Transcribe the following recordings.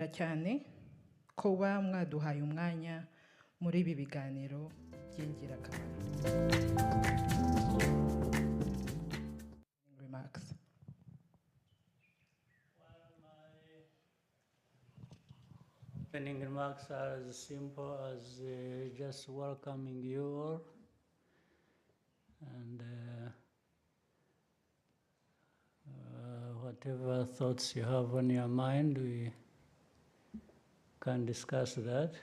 cyane kuba mwaduhaye umwanya muri ibi biganiro by'ingirakamaro. Remarks. Opening remarks are as simple as just welcoming you all and whatever thoughts you have on your mind, we can discuss that.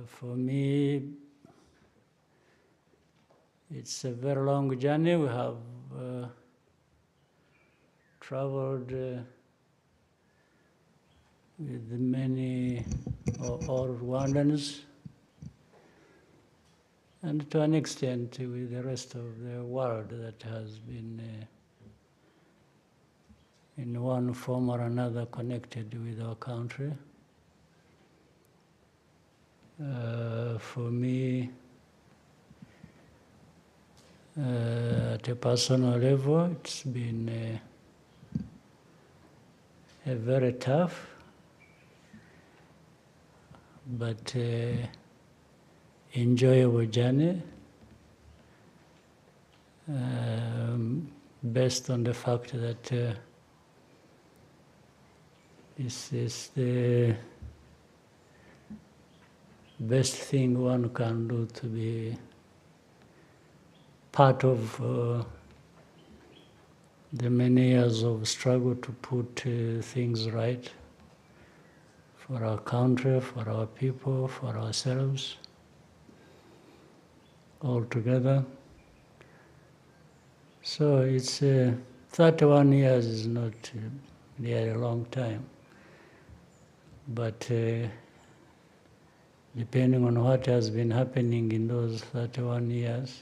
For me, it's a very long journey. We have traveled with many all Rwandans, and to an extent with the rest of the world that has been in one form or another connected with our country. For me, at a personal level, it's been a very tough but enjoyable journey, based on the fact that this is the best thing one can do, to be part of the many years of struggle to put things right for our country, for our people, for ourselves, all together. So it's 31 years is not really a long time, but depending on what has been happening in those 31 years,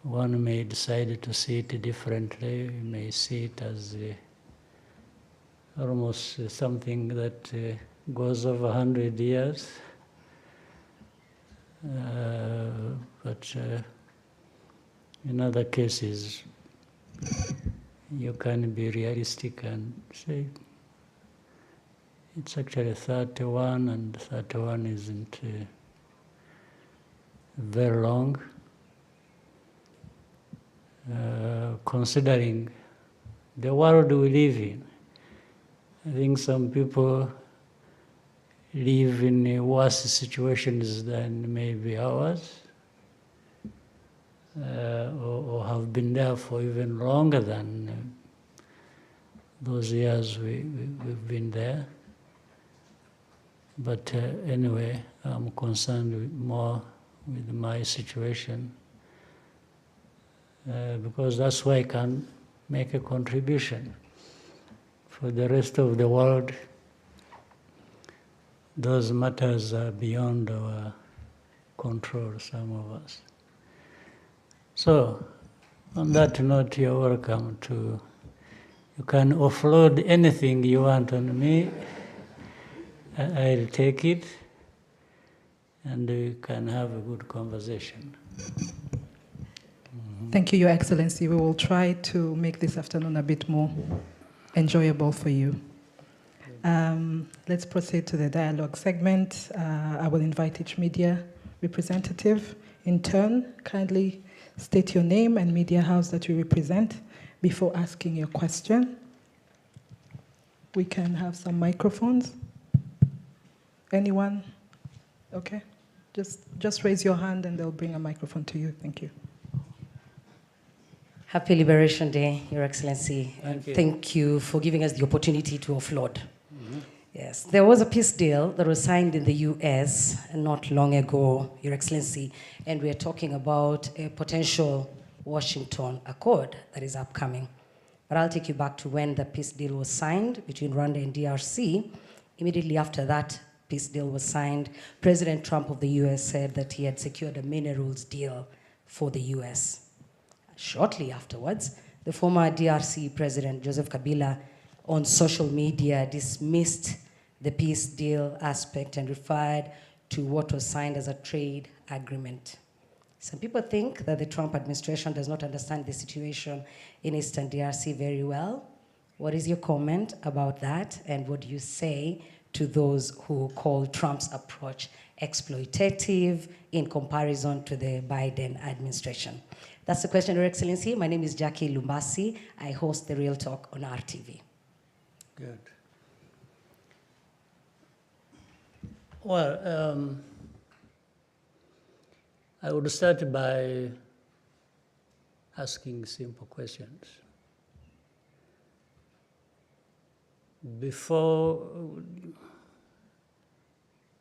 one may decide to see it differently. You may see it as almost something that goes over 100 years. But in other cases, you can be realistic and say, it's actually 31, and 31 isn't very long. Considering the world we live in, I think some people live in worse situations than maybe ours, or have been there for even longer than those years we've been there. But anyway, I'm concerned more with my situation, because that's why I can make a contribution. For the rest of the world, those matters are beyond our control, some of us. So, on that note, you're welcome to, you can offload anything you want on me. I'll take it, and we can have a good conversation. Thank you, Your Excellency. We will try to make this afternoon a bit more enjoyable for you. Let's proceed to the dialogue segment. I will invite each media representative in turn. Kindly state your name and media house that you represent before asking your question. We can have some microphones. Anyone? Okay. Just raise your hand and they'll bring a microphone to you. Thank you. Happy Liberation Day, Your Excellency. Thank you. Thank you for giving us the opportunity to offload. Mm-hmm. Yes, there was a peace deal that was signed in the US not long ago, Your Excellency, and we're talking about a potential Washington Accord that is upcoming. But I'll take you back to when the peace deal was signed between Rwanda and DRC. Immediately after that peace deal was signed, President Trump of the US said that he had secured a minerals deal for the US. Shortly afterwards, the former DRC President Joseph Kabila on social media dismissed the peace deal aspect and referred to what was signed as a trade agreement. Some people think that the Trump administration does not understand the situation in Eastern DRC very well. What is your comment about that? And what do you say to those who call Trump's approach exploitative in comparison to the Biden administration? That's the question, Your Excellency. My name is Jackie Lumbasi. I host The Real Talk on RTV. Good. Well, I would start by asking simple questions. Before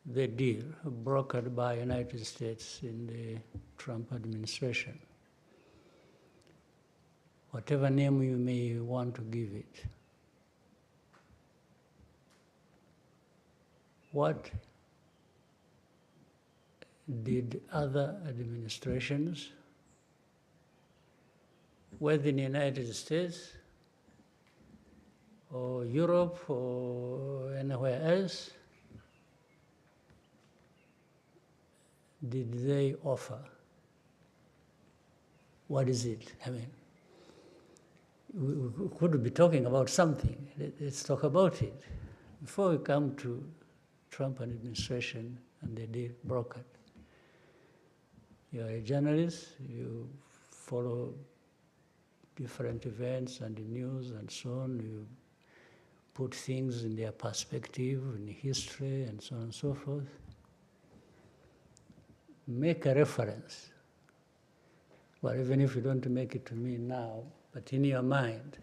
the deal brokered by United States in the Trump administration, whatever name you may want to give it, what did other administrations, whether in the United States or Europe or anywhere else, did they offer? What is it? I mean, we could be talking about something. Let's talk about it. Before we come to Trump administration and the deal brokered. You are a journalist, you follow different events and the news and so on, you put things in their perspective, in history and so on and so forth. Make a reference. Well, even if you don't make it to me now, but in your mind,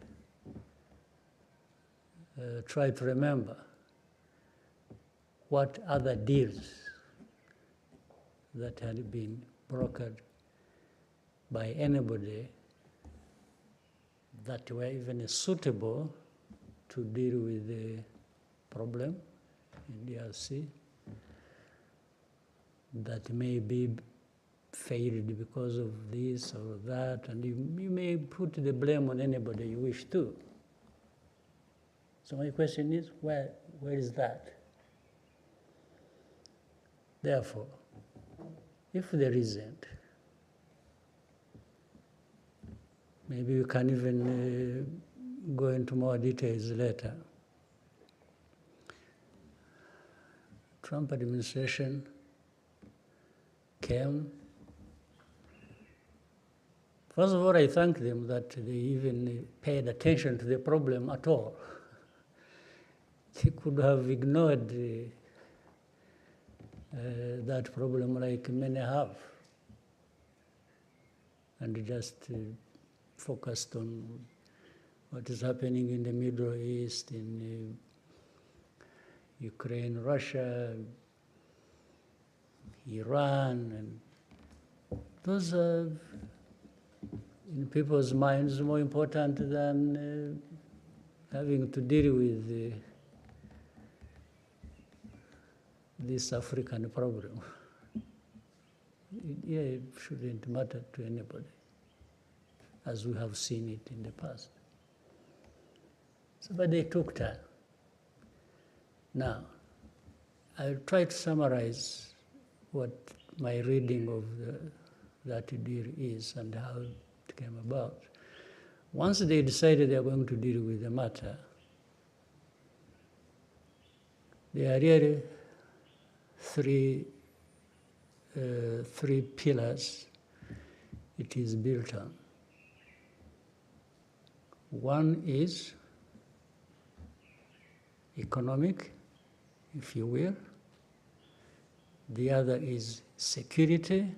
try to remember what other deals that had been brokered by anybody that were even suitable to deal with the problem in DRC that may be failed because of this or that, and you may put the blame on anybody you wish to. So my question is, where is that? Therefore, if there isn't, maybe we can even go into more details later. Trump administration came. First of all, I thank them that they even paid attention to the problem at all. They could have ignored that problem like many have, and just focused on what is happening in the Middle East, in Ukraine, Russia, Iran, and those are, in people's minds, more important than having to deal with this African problem. It shouldn't matter to anybody, as we have seen it in the past. So, but they took time. Now, I'll try to summarize what my reading of that deal is and how it came about. Once they decided they are going to deal with the matter, there are really three pillars it is built on. One is economic, if you will. The other is security.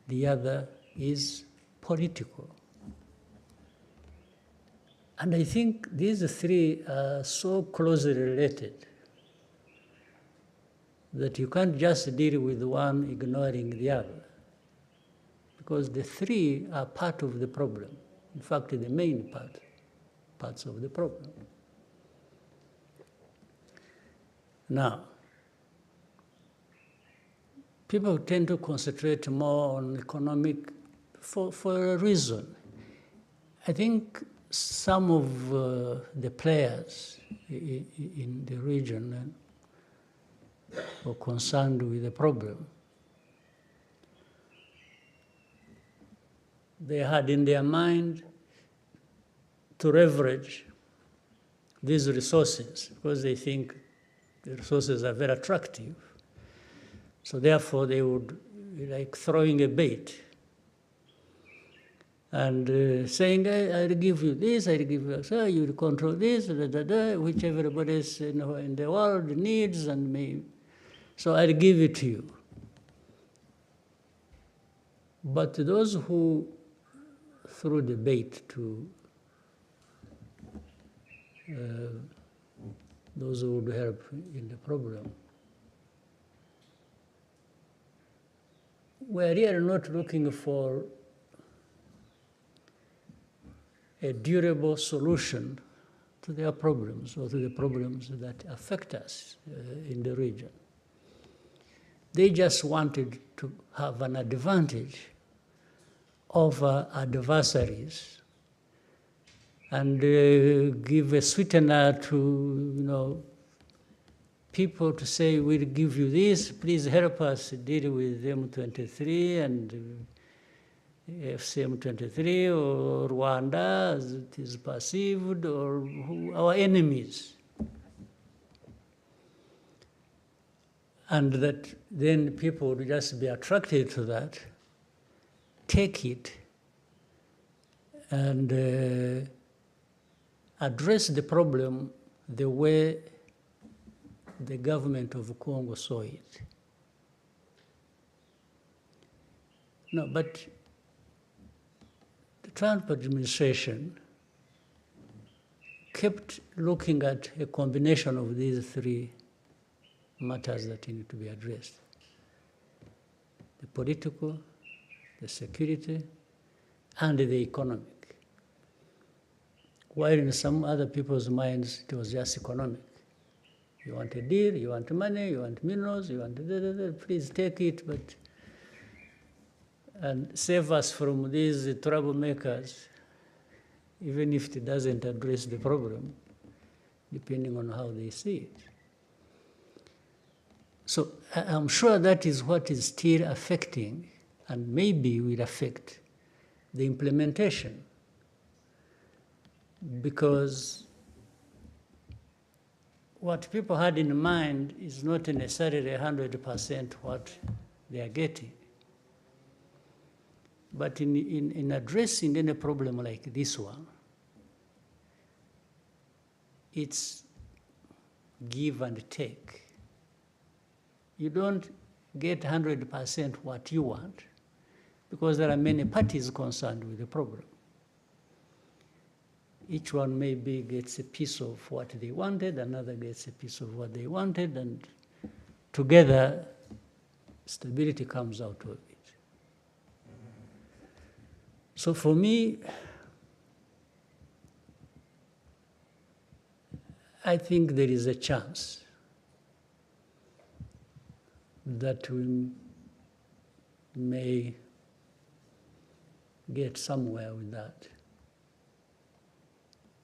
The other is political. And I think these three are so closely related that you can't just deal with one ignoring the other, because the three are part of the problem. In fact, the main parts of the problem. Now, people tend to concentrate more on economic for a reason. I think some of the players in the region were concerned with the problem they had in their mind to leverage these resources because they think the resources are very attractive. So therefore they would, like throwing a bait and saying, I'll give you this, I'll give you so you will control this, which everybody else in the world needs and may. So I'll give it to you. But those who threw the bait to those who would help in the problem, we're really not looking for a durable solution to their problems or to the problems that affect us in the region. They just wanted to have an advantage over adversaries and give a sweetener to people to say, we'll give you this, please help us deal with M23 and FCM23 or Rwanda as it is perceived, or our enemies. And that then people would just be attracted to that, take it, and address the problem the way the government of Congo saw it. No, but the Trump administration kept looking at a combination of these three matters that need to be addressed: the political, the security, and the economic. While in some other people's minds, it was just economic. You want a deal, you want money, you want minerals, you want please take it, but and save us from these troublemakers, even if it doesn't address the problem, depending on how they see it. So I'm sure that is what is still affecting, and maybe will affect, the implementation. Because what people had in mind is not necessarily 100% what they are getting. But in addressing any problem like this one, it's give and take. You don't get 100% what you want, because there are many parties concerned with the problem. Each one maybe gets a piece of what they wanted, another gets a piece of what they wanted, and together stability comes out of it. So for me, I think there is a chance that we may get somewhere with that.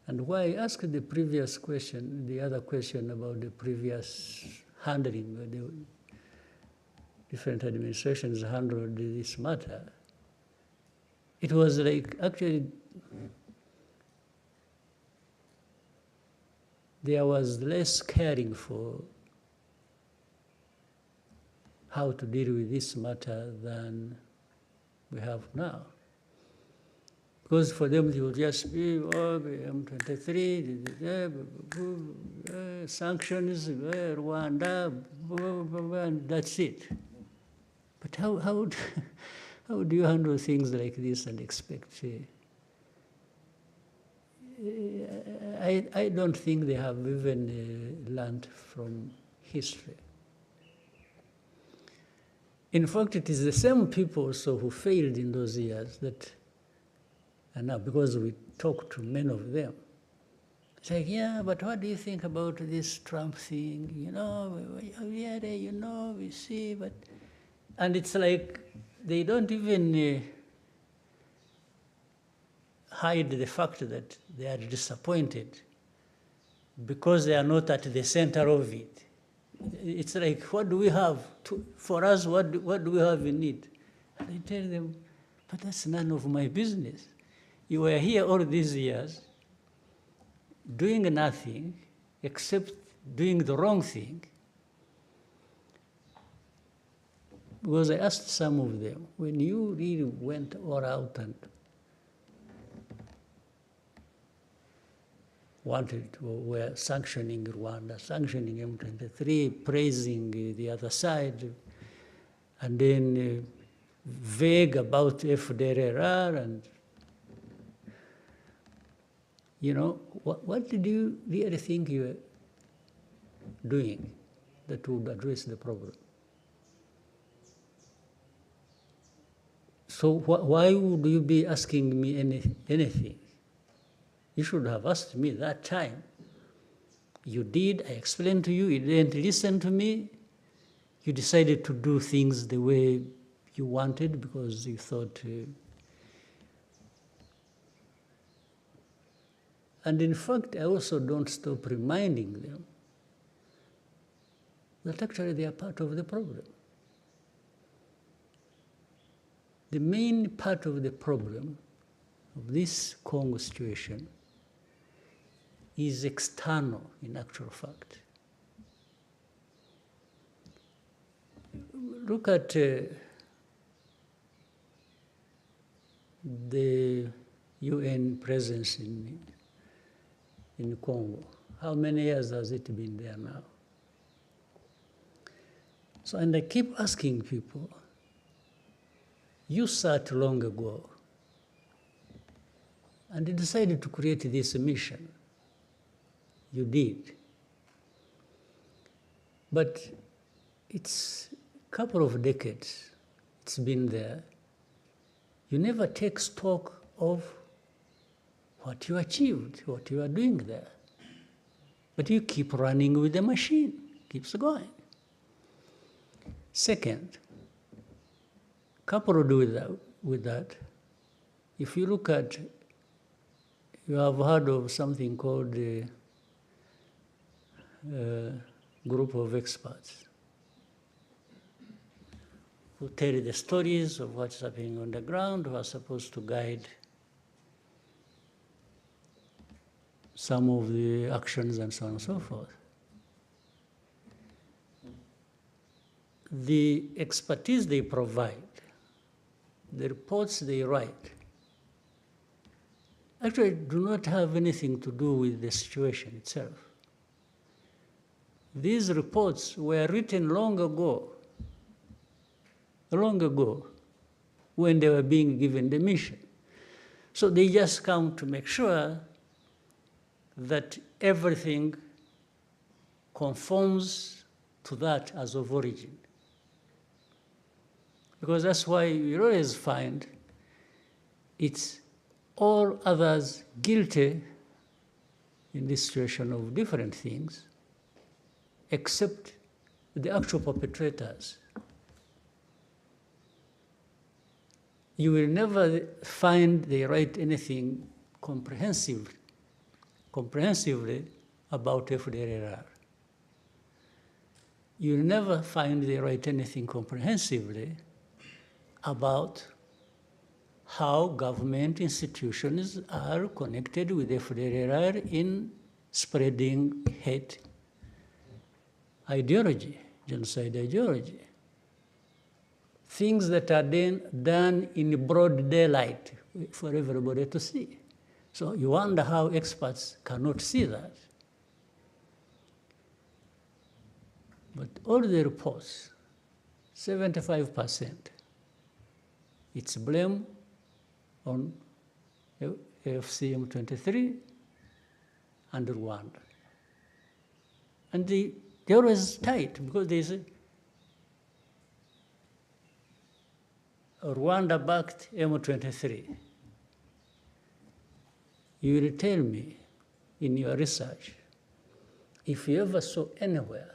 And why I asked the previous question, the other question about the previous handling, the different administrations handled this matter, it was like actually there was less caring for how to deal with this matter than we have now. Because for them it would just be, M23, sanctions, Rwanda, and that's it. But how do you handle things like this and expect? I don't think they have even learned from history. In fact, it is the same people also who failed in those years that, and now because we talk to many of them, it's like, yeah, but what do you think about this Trump thing? We see, but, and it's like they don't even hide the fact that they are disappointed because they are not at the center of it. It's like, what do we have? For us, what do we have in need? And I tell them, But that's none of my business. You were here all these years doing nothing except doing the wrong thing. Because I asked some of them, when you really went all out and wanted to, were sanctioning Rwanda, sanctioning M23, praising the other side, and then vague about FDLR, and what did you really think you were doing that would address the problem? So why would you be asking me anything? You should have asked me that time. You did, I explained to you, you didn't listen to me. You decided to do things the way you wanted because you thought... And in fact, I also don't stop reminding them that actually they are part of the problem. The main part of the problem of this Congo situation is external, in actual fact. Look at the UN presence in Congo. How many years has it been there now? So, and I keep asking people, you sat long ago and you decided to create this mission. You did. But it's a couple of decades it's been there. You never take stock of what you achieved, what you are doing there. But you keep running with the machine, keeps going. Second, coupled with that, if you look at, you have heard of something called the group of experts who tell the stories of what's happening on the ground, who are supposed to guide some of the actions and so on and so forth. The expertise they provide, the reports they write, actually do not have anything to do with the situation itself. These reports were written long ago, when they were being given the mission. So they just come to make sure that everything conforms to that as of origin. Because that's why you always find it's all others guilty in this situation of different things, except the actual perpetrators. You will never find they write anything comprehensively about FDLR. You'll never find they write anything comprehensively about how government institutions are connected with FDLR in spreading hate ideology, genocide ideology. Things that are done in broad daylight for everybody to see. So you wonder how experts cannot see that. But all the reports, 75%, it's blame on AFCM23 and Rwanda. And they're always tight because they say, Rwanda-backed M23. You will tell me in your research, if you ever saw anywhere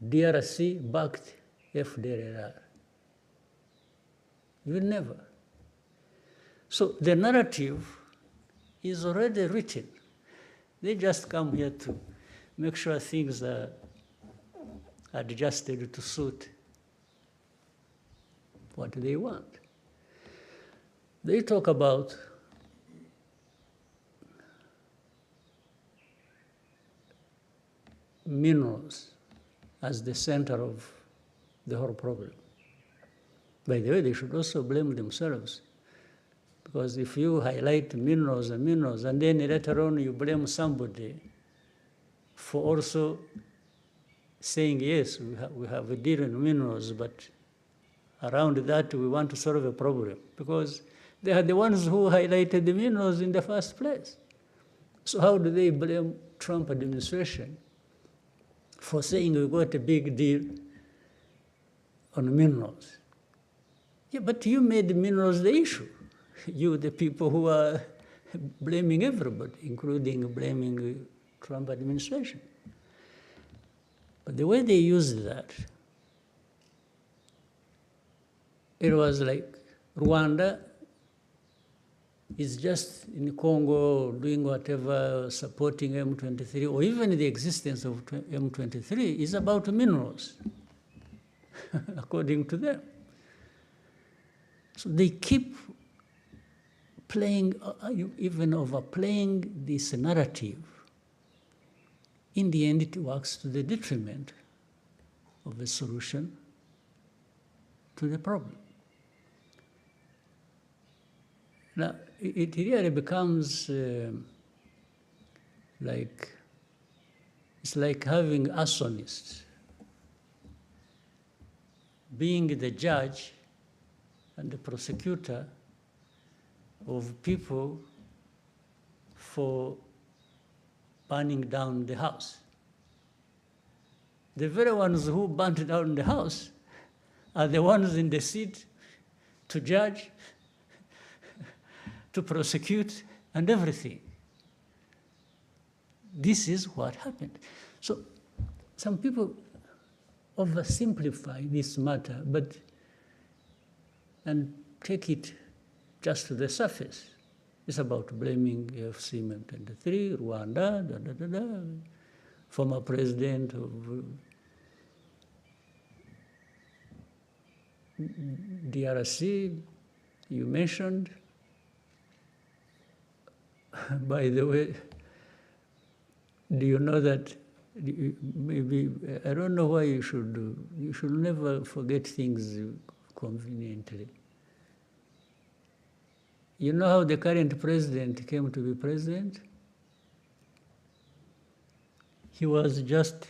DRC-backed FDLR, you will never. So the narrative is already written. They just come here to make sure things are adjusted to suit what they want. They talk about minerals as the center of the whole problem. By the way, they should also blame themselves, because if you highlight minerals, and then later on you blame somebody for also saying, yes, we have a deal in minerals, but around that we want to solve a problem, because they are the ones who highlighted the minerals in the first place. So how do they blame Trump administration for saying we got a big deal on minerals? Yeah, but you made the minerals the issue. You, the people who are blaming everybody, including blaming Trump administration. But the way they used that, it was like Rwanda is just in Congo doing whatever, supporting M23, or even the existence of M23 is about minerals, according to them. So they keep playing, even overplaying this narrative. In the end, it works to the detriment of the solution to the problem. Now, it really becomes it's like having arsonists being the judge and the prosecutor of people for burning down the house. The very ones who burnt down the house are the ones in the seat to judge, to prosecute, and everything. This is what happened. So some people oversimplify this matter, and take it just to the surface. It's about blaming FCM23, Rwanda, former president of DRC, you mentioned. By the way, do you know that maybe, I don't know why you should never forget things conveniently. You know how the current president came to be president? He was just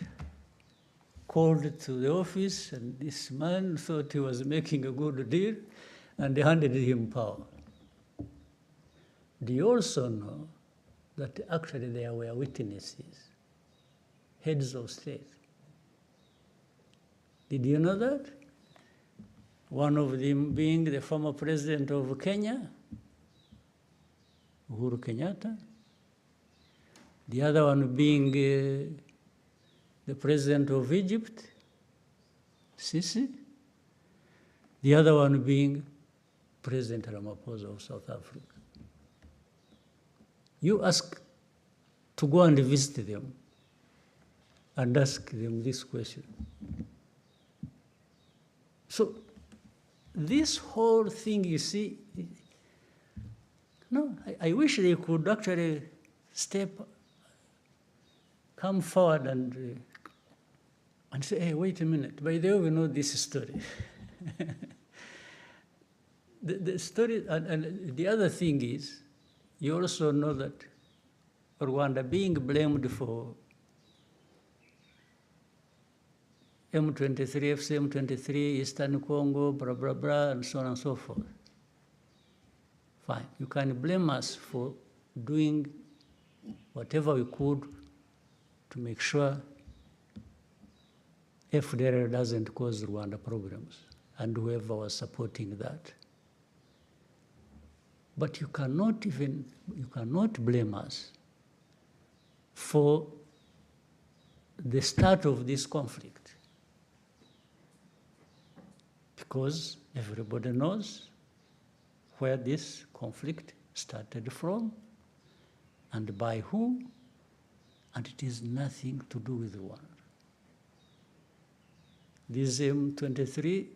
called to the office, and this man thought he was making a good deal, and they handed him power. Do you also know that actually there were witnesses, heads of state? Did you know that? One of them being the former president of Kenya, Uhuru Kenyatta. The other one being the president of Egypt, Sisi. The other one being President Ramaphosa of South Africa. You ask to go and visit them and ask them this question. So this whole thing, you see, no, I wish they could actually come forward and say, hey, wait a minute, by the way, we know this story. the story, and the other thing is, you also know that Rwanda being blamed for M23, FCM23, Eastern Congo, blah, blah, blah, and so on and so forth. Fine, you can blame us for doing whatever we could to make sure FDLR doesn't cause Rwanda problems, and whoever was supporting that. But you cannot blame us for the start of this conflict, because everybody knows where this conflict started from and by who, and it is nothing to do with Rwanda. This M23,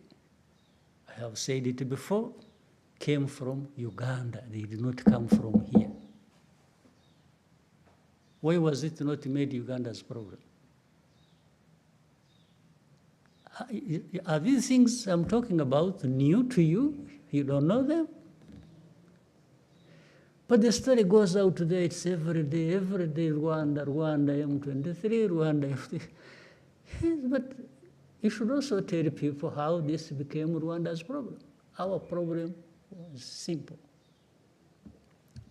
I have said it before, came from Uganda. They did not come from here. Why was it not made Uganda's problem? Are these things I'm talking about new to you? You don't know them? But the story goes out there, it's every day, Rwanda, M23, Rwanda, yes, but you should also tell people how this became Rwanda's problem. Our problem was simple,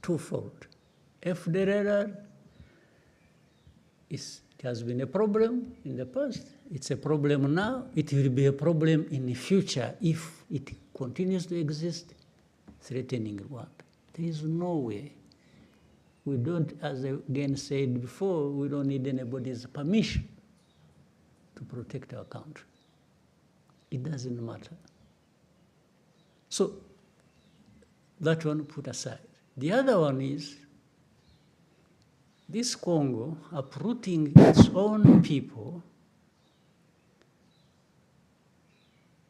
twofold. FDLR it has been a problem in the past, it's a problem now, it will be a problem in the future if it continues to exist, threatening Rwanda. There is no way. We don't, as I again said before, we don't need anybody's permission to protect our country. It doesn't matter. So that one put aside. The other one is this Congo uprooting its own people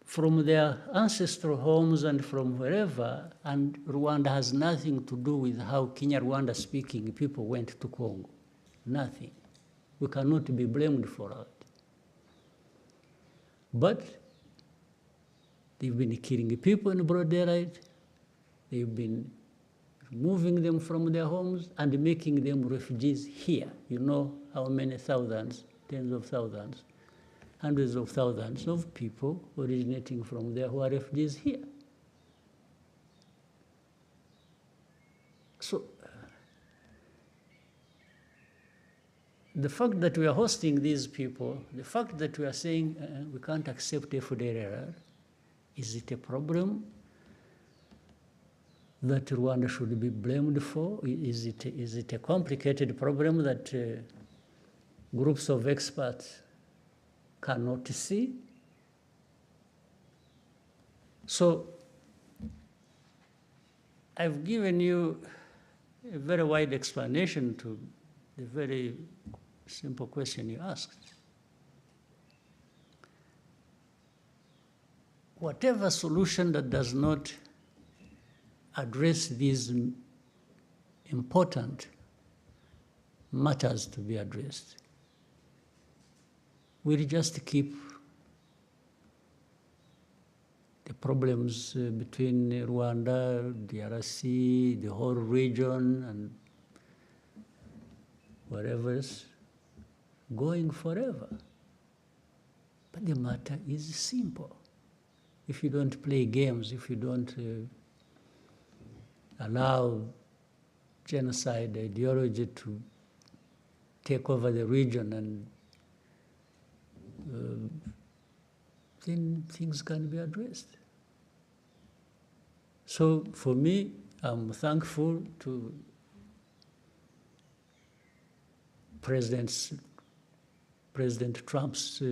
from their ancestral homes and from wherever, and Rwanda has nothing to do with how Kinyarwanda speaking people went to Congo. Nothing. We cannot be blamed for that. But they've been killing people in broad daylight. They've been removing them from their homes and making them refugees here. You know how many thousands, tens of thousands, hundreds of thousands of people originating from there who are refugees here. So the fact that we are hosting these people, the fact that we are saying we can't accept FDLR, is it a problem that Rwanda should be blamed for? Is it a complicated problem that groups of experts cannot see? So I've given you a very wide explanation to the very simple question you asked. Whatever solution that does not address these important matters to be addressed will just keep the problems between Rwanda, DRC, the whole region, and wherever else going forever. But the matter is simple. If you don't play games, if you don't allow genocide ideology to take over the region, and then things can be addressed. So for me, I'm thankful to President Trump's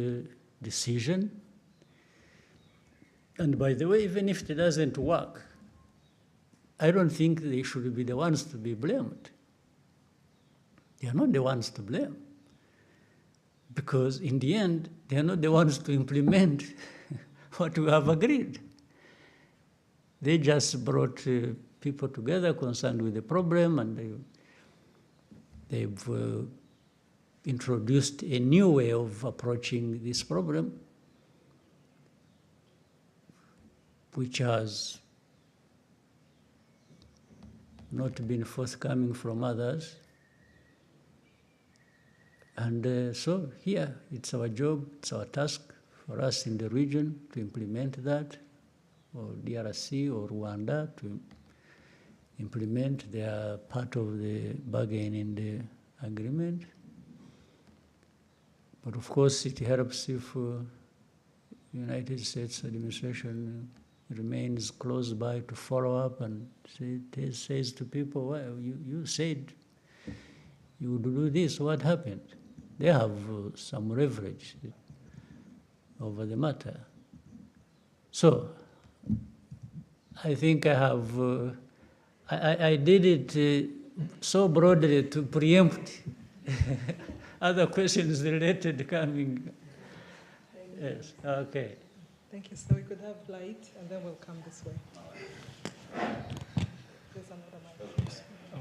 decision. And by the way, even if it doesn't work, I don't think they should be the ones to be blamed. They are not the ones to blame. Because in the end, they are not the ones to implement what we have agreed. They just brought people together concerned with the problem, and they've introduced a new way of approaching this problem, which has not been forthcoming from others. And so here, it's our job, it's our task for us in the region to implement that, or DRC or Rwanda to implement their part of the bargain in the agreement. But of course, it helps if the United States administration remains close by to follow up and says to people, well, you said you would do this, what happened? They have some leverage over the matter. So I think I have, I did it so broadly to preempt other questions related coming. Yes, okay. Thank you. So we could have light, and then we'll come this way. There's another mic. Oh.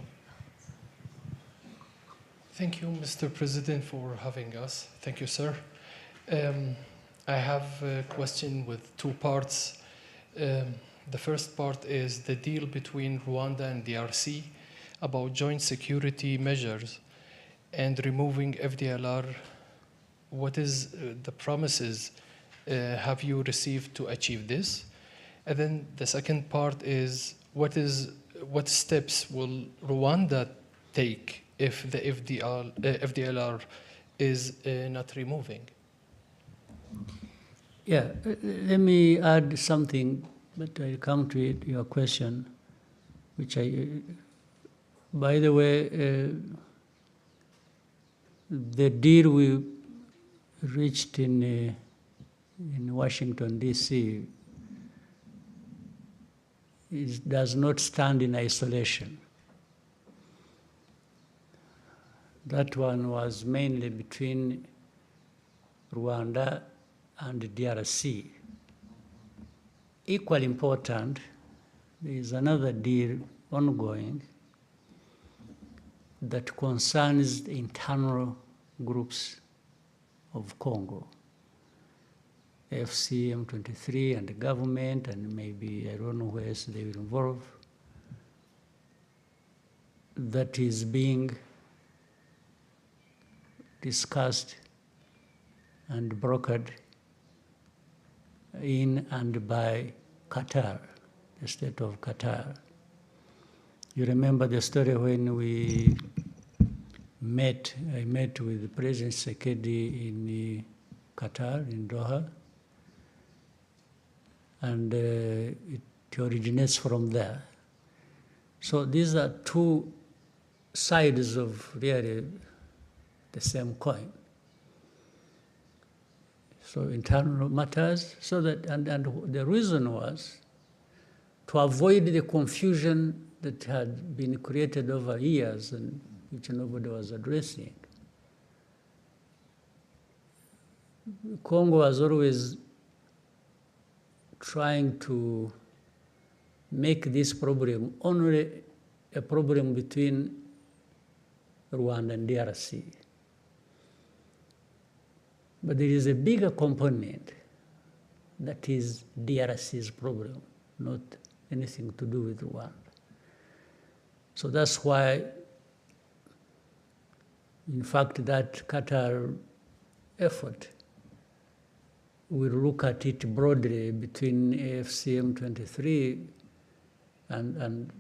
Thank you, Mr. President, for having us. Thank you, sir. I have a question with two parts. The first part is the deal between Rwanda and DRC about joint security measures and removing FDLR. What is the promises have you received to achieve this? And then the second part is what steps will Rwanda take if the FDLR is not removing? Yeah, let me add something, but I'll come to it, your question, which by the way, the deal we reached in Washington, D.C. Does not stand in isolation. That one was mainly between Rwanda and DRC. Equally important, there is another deal ongoing that concerns the internal groups of Congo, FC, M23, and the government, and maybe, I don't know where else they will involve, that is being discussed and brokered in and by Qatar, the state of Qatar. You remember the story when I met with President Tshisekedi in Qatar, in Doha, and it originates from there. So these are two sides of really the same coin. So internal matters, so that, and the reason was to avoid the confusion that had been created over years and which nobody was addressing. Congo was always trying to make this problem only a problem between Rwanda and DRC. But there is a bigger component that is DRC's problem, not anything to do with Rwanda. So that's why, in fact, that Qatar effort will look at it broadly between AFCM23 and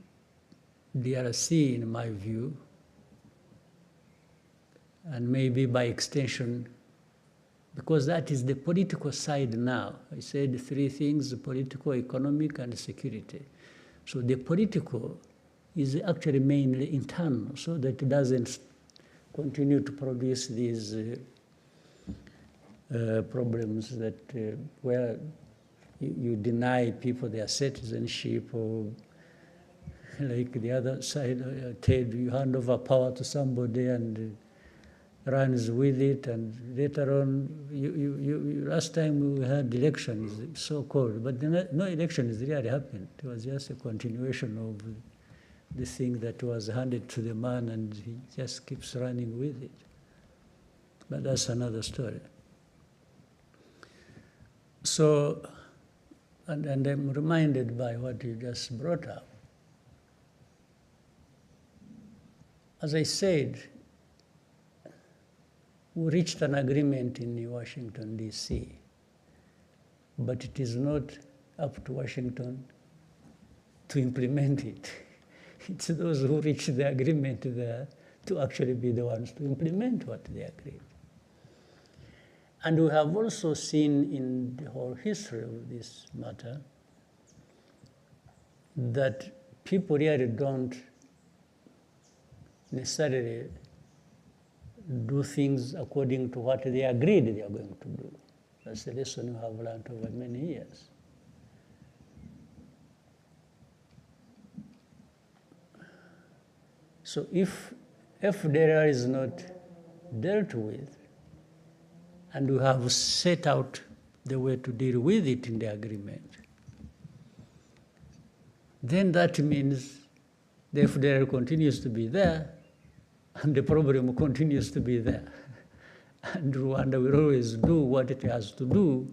DRC, in my view, and maybe by extension, because that is the political side now. I said three things: political, economic, and security. So the political is actually mainly internal, so that it doesn't continue to produce these problems that where you deny people their citizenship, or like the other side, you hand over power to somebody and runs with it, and later on, last time we had elections, so-called, but no elections really happened. It was just a continuation of the thing that was handed to the man, and he just keeps running with it. But that's another story. So, and I'm reminded by what you just brought up. As I said, we reached an agreement in Washington, D.C., but it is not up to Washington to implement it. It's those who reached the agreement there to actually be the ones to implement what they agreed. And we have also seen in the whole history of this matter that people really don't necessarily do things according to what they agreed they are going to do. That's a lesson we have learned over many years. So if FDLR is not dealt with, and we have set out the way to deal with it in the agreement, then that means the FDR continues to be there and the problem continues to be there. And Rwanda will always do what it has to do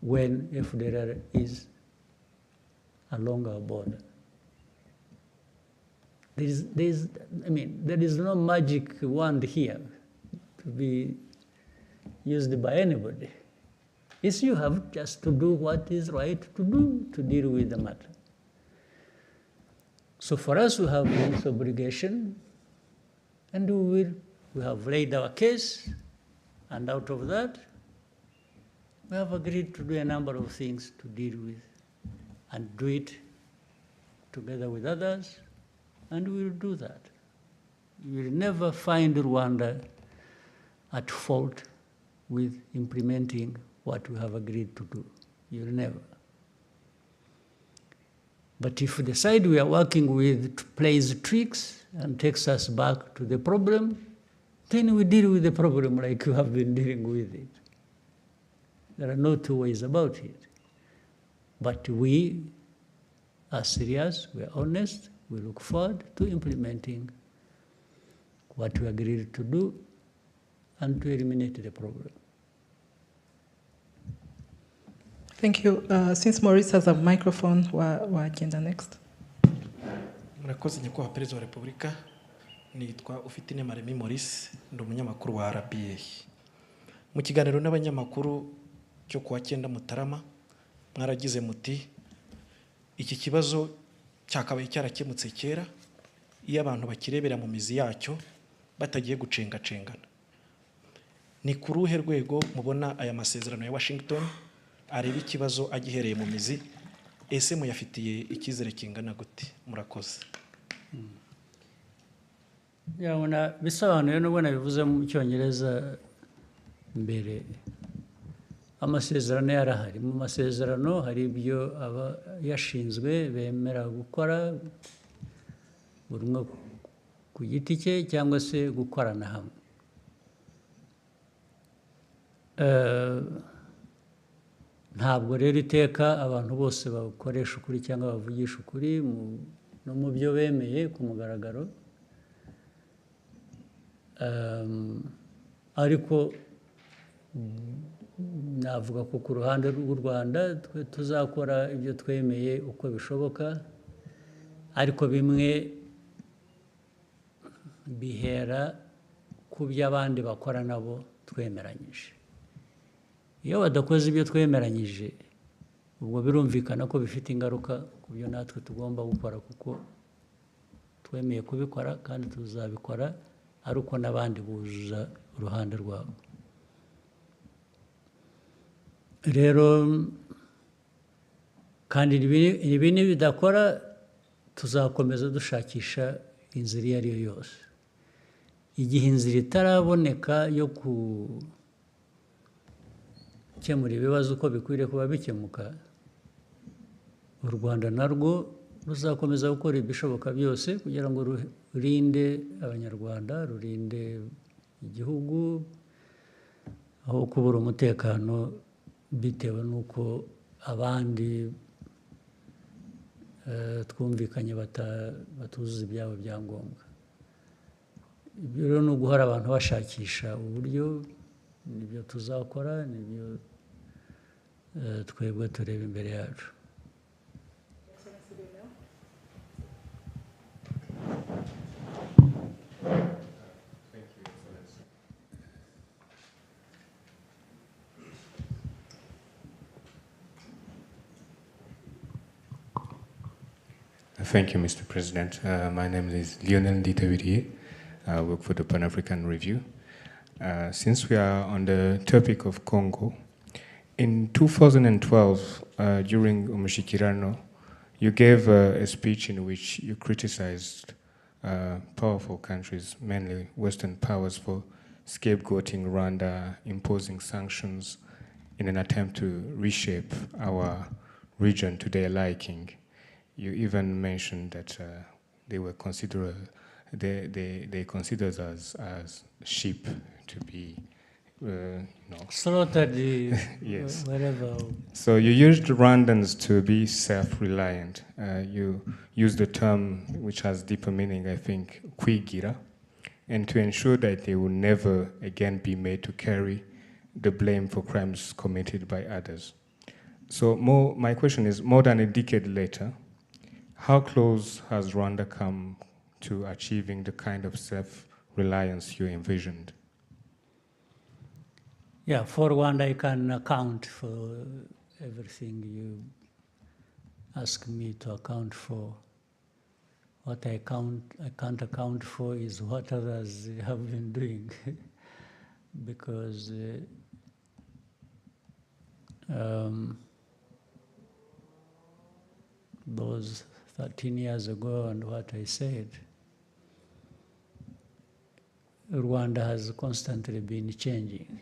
when FDR is along our border. There is no magic wand here to be used by anybody. It's you have just to do what is right to do to deal with the matter. So for us, we have this obligation, and we have laid our case, and out of that, we have agreed to do a number of things to deal with, and do it together with others, and we will do that. You will never find Rwanda at fault with implementing what we have agreed to do. You'll never. But if the side we are working with plays tricks and takes us back to the problem, then we deal with the problem like you have been dealing with it. There are no two ways about it. But we are serious, we are honest, we look forward to implementing what we agreed to do and to eliminate the problem. Thank you. Since Maurice has a microphone, we'll agenda next. Murakoze nyakubahwa Perezida wa Repubulika, nitwa Ufitine Maremi Maurice, ndi umunyamakuru wa RBA. Mu kiganiro n'abanyamakuru cyo kuwa 9 Mutarama, mwaragize muti iki kibazo cyakabaye cyarakemutse kera iyo abantu bakirebera mu mizi yacyo batagiye gucengacengana. Ni ku ruhe rwego mubona aya masezerano ya Washington areba ikibazo agihereye mu mizi, ese muyafitiye ikizere kingana gute? Murakoze. Yabona bisobanuye n'ubwo nabivuze mu Cyongereza mbere, amasezerano yarahari. Mu masezerano hari ibyo aba yashinzwe bemera gukora buri umwe ku giti cye cyangwa se gukorana hamwe. Ntabwo rero iteka abantu bose bakoresha ukuri cyangwa bavugisha ukuri no mu byo bemeye ku mugaragaro, ariko navuga ko ku ruhande rw'u Rwanda tuzakora ibyo twemeye uko bishoboka, ariko bimwe bihera ku byo abandi bakora nabo twemeranyije. Iyo badakoze ibyo twemeranyije, ubwo birumvikana ko bifite ingaruka ku byo natwe tugomba gukora, kuko twemeye kubikora kandi tuzabikora ari uko n'abandi buzuza uruhande rwabo. Rero kandi ibi nibidakora tuzakomeza dushakisha inzira iyo ari yo yose. Igihe inzira itaraboneka yo gukemura ibibazo uko bikwiriye kuba bikemuka, u Rwanda narwo ruzakomeza gukora ibishoboka byose kugira ngo rurinde abanyarwanda, rurinde igihugu aho kubura umutekano bitewe n'uko abandi twumvikanye batuzuza ibyabo byangombwa. Ibyo rero ni uguhora abantu bashakisha uburyo, nibyo tuzakora, nibyo twebwe tureba imbere yacu. Thank you, Mr. President. My name is Lionel Ditavirie. I work for the Pan-African Review. Since we are on the topic of Congo, in 2012, during Umushikirano, you gave a speech in which you criticized powerful countries, mainly Western powers, for scapegoating Rwanda, imposing sanctions in an attempt to reshape our region to their liking. You even mentioned that they considered us as sheep to be slaughtered Yes. wherever. So you used Rwandans to be self-reliant. You used the term which has deeper meaning, I think, kwigira, and to ensure that they will never again be made to carry the blame for crimes committed by others. So my question is, more than a decade later, how close has Rwanda come to achieving the kind of self-reliance you envisioned? Yeah, for Rwanda, I can account for everything you ask me to account for. What I can't account for is what others have been doing, because those 13 years ago and what I said, Rwanda has constantly been changing.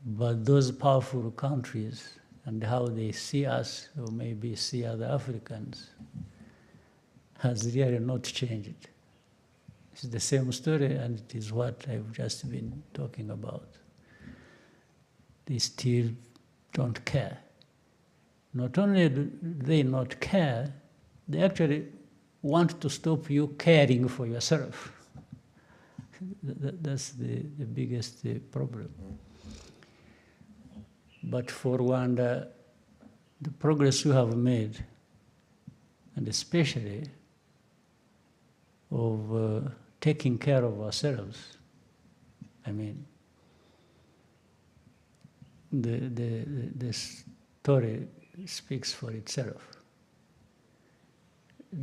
But those powerful countries and how they see us, or maybe see other Africans, has really not changed. It's the same story, and it is what I've just been talking about. They still don't care. Not only do they not care, they actually want to stop you caring for yourself. That's the biggest problem. But for Rwanda, the progress we have made, and especially of taking care of ourselves, I mean, the story speaks for itself.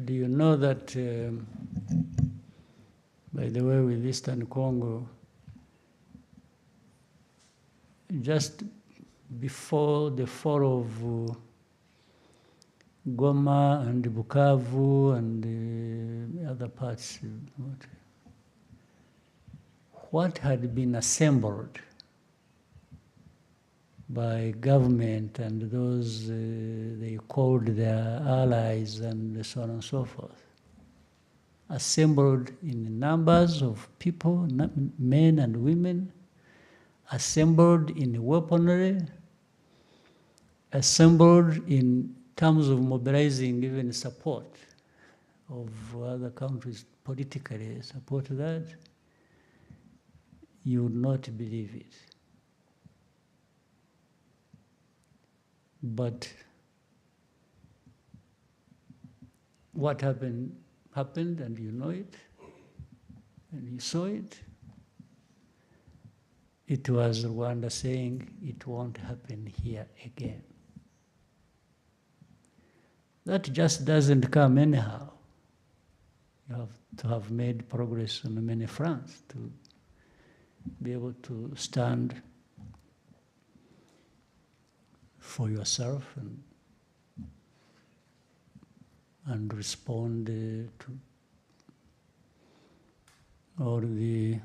Do you know that, by the way, with Eastern Congo, just before the fall of Goma and Bukavu and the other parts, what had been assembled by government and those they called their allies and so on and so forth, assembled in numbers of people, men and women, assembled in weaponry, assembled in terms of mobilizing even support of other countries politically support that, you would not believe it. But what happened, and you know it, and you saw it. It was Rwanda saying it won't happen here again. That just doesn't come anyhow. You have to have made progress on many fronts to be able to stand for yourself and respond to all the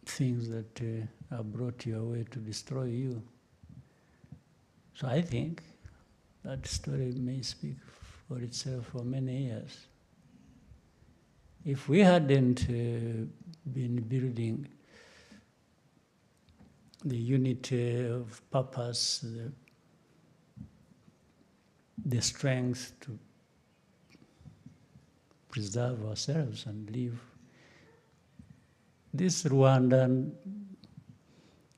things that are brought your way to destroy you. So I think that story may speak for itself for many years. If we hadn't been building the unity of purpose, the strength to preserve ourselves and live, this Rwandan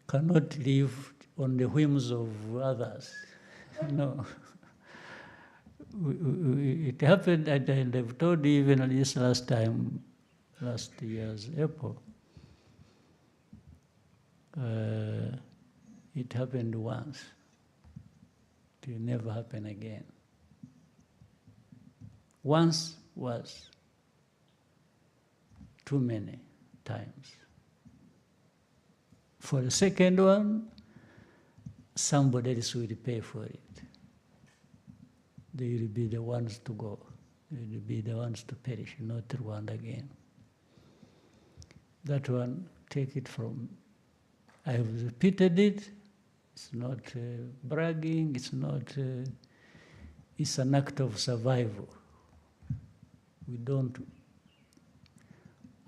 cannot live on the whims of others. No. It happened, and I've told you even this last year's April, it happened once. It will never happen again. Once was too many times. For the second one, somebody else will pay for it. They will be the ones to go. They will be the ones to perish, not Rwanda again. That one, take it from, I have repeated it. It's not bragging, it's not, it's an act of survival. We don't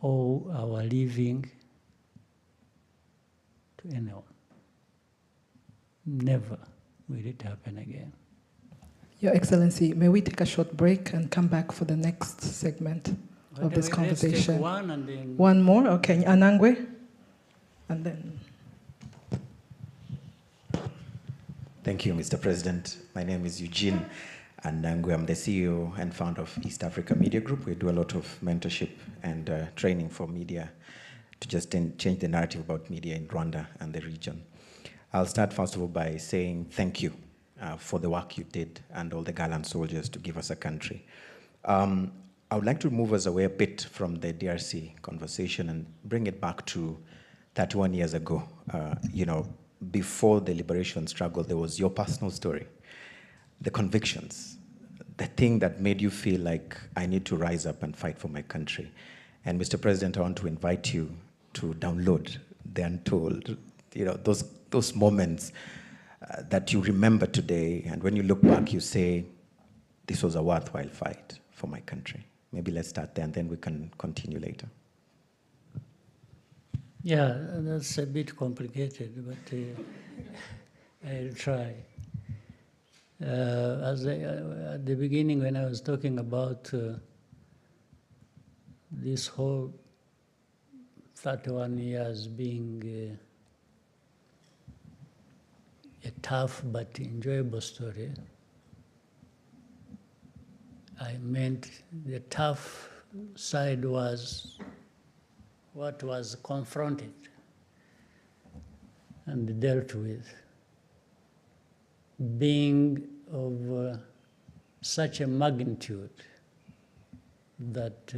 owe our living to anyone. Never will it happen again. Your Excellency, may we take a short break and come back for the next segment of this conversation? Let's take one and then... One more? Okay, Anangwe? And then... Thank you, Mr. President. My name is Eugene Anangwe. I'm the CEO and founder of East Africa Media Group. We do a lot of mentorship and training for media to just change the narrative about media in Rwanda and the region. I'll start first of all by saying thank you for the work you did and all the gallant soldiers to give us a country. I would like to move us away a bit from the DRC conversation and bring it back to 31 years ago. Before the liberation struggle, there was your personal story, the convictions, the thing that made you feel like I need to rise up and fight for my country. And Mr. President, I want to invite you to download the Untold, those moments that you remember today, and when you look back, you say, this was a worthwhile fight for my country. Maybe let's start there, and then we can continue later. Yeah, that's a bit complicated, but I'll try. At the beginning, when I was talking about this whole 31 years being a tough but enjoyable story, I meant the tough side was what was confronted and dealt with, being of such a magnitude that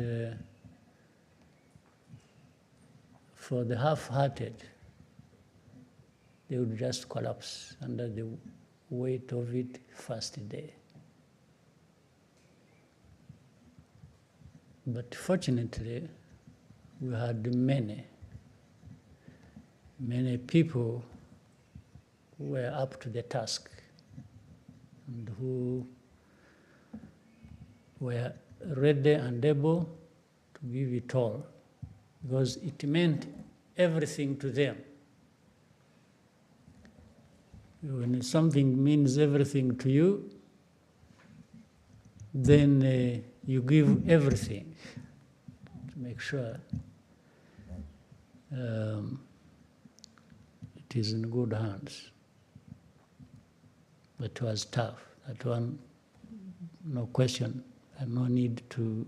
for the half-hearted, they would just collapse under the weight of it first day. But fortunately, we had many people who were up to the task and who were ready and able to give it all, because it meant everything to them. When something means everything to you, then you give everything to make sure it is in good hands. But it was tough. That one, no question, and no need to.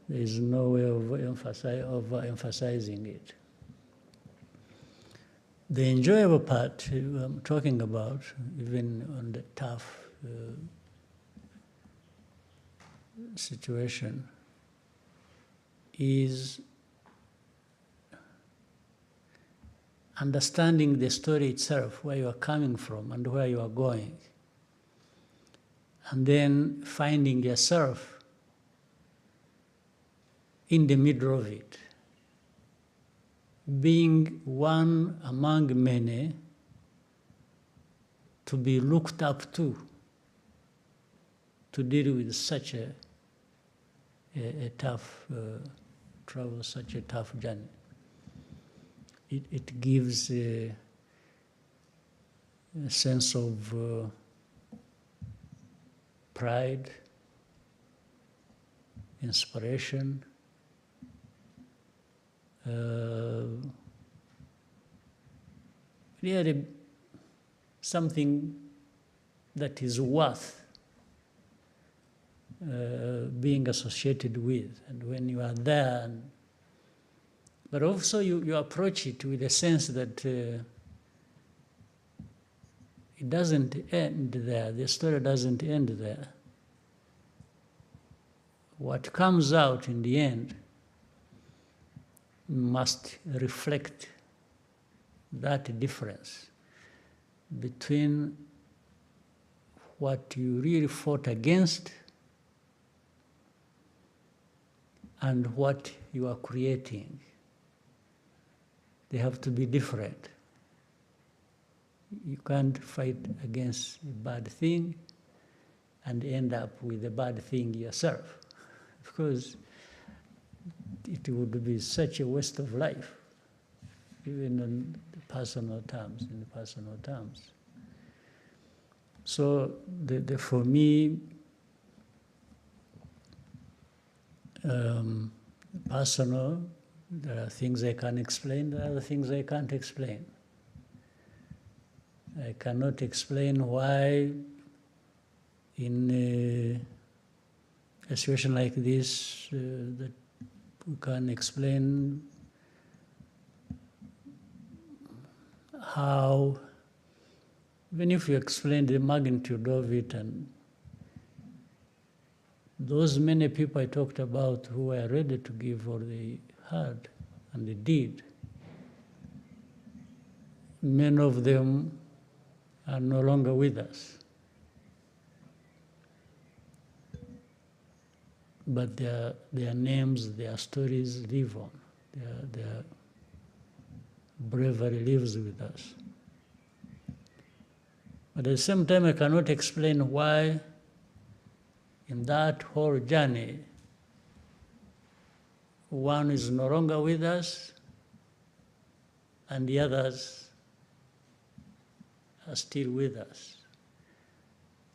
There is no way of emphasizing it. The enjoyable part I'm talking about, even on the tough situation, is understanding the story itself, where you are coming from and where you are going, and then finding yourself in the middle of it, being one among many to be looked up to deal with such a tough travel, such a tough journey. It gives a sense of pride, inspiration, really something that is worth being associated with. And when you are there, but also you approach it with a sense that it doesn't end there. The story doesn't end there. What comes out in the end must reflect that difference between what you really fought against and what you are creating. They have to be different. You can't fight against a bad thing and end up with a bad thing yourself, because it would be such a waste of life, even in personal terms. So for me, personal, there are things I can explain, there are other things I can't explain. I cannot explain why in a situation like this that we can explain how, even if you explain the magnitude of it, and those many people I talked about who were ready to give all they had, and they did, many of them are no longer with us. But their names, their stories live on. Their bravery lives with us. But at the same time, I cannot explain why in that whole journey, one is no longer with us and the others are still with us.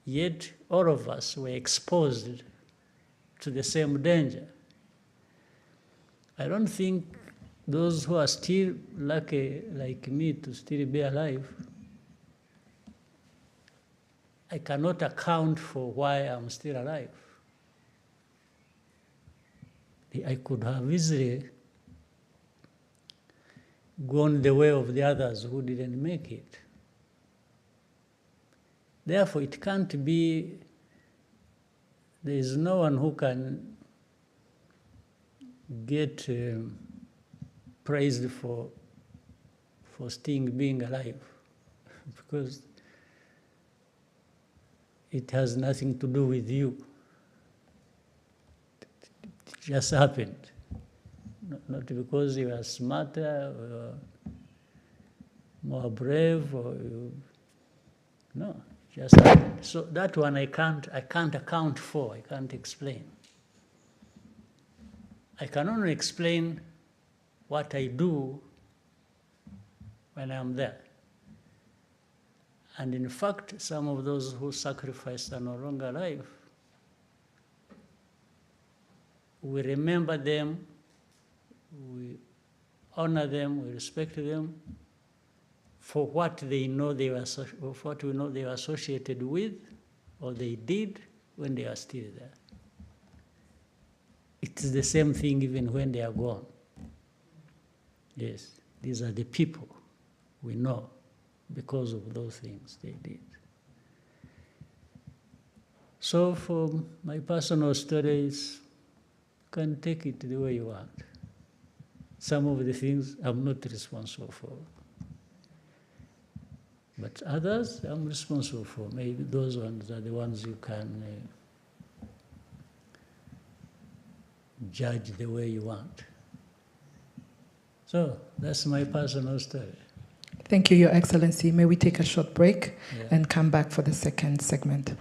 Yet all of us were exposed to the same danger. I don't think those who are still lucky like me to still be alive, I cannot account for why I'm still alive. I could have easily gone the way of the others who didn't make it. Therefore, it can't be, there is no one who can get praised for still being alive, because it has nothing to do with you. It just happened. Not because you are smarter or more brave, or no, just happened. So that one I can't account for, I can't explain. I can only explain what I do when I'm there. And in fact, some of those who sacrificed are no longer alive. We remember them, we honor them, we respect them for what they know they were, what we know they were associated with, or they did when they are still there. It is the same thing even when they are gone. Yes, these are the people we know because of those things they did. So for my personal stories, you can take it the way you want. Some of the things I'm not responsible for. But others I'm responsible for. Maybe those ones are the ones you can judge the way you want. So that's my personal story. Thank you, Your Excellency. May we take a short break and come back for the second segment?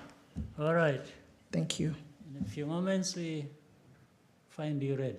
All right. Thank you. In a few moments, we find you ready.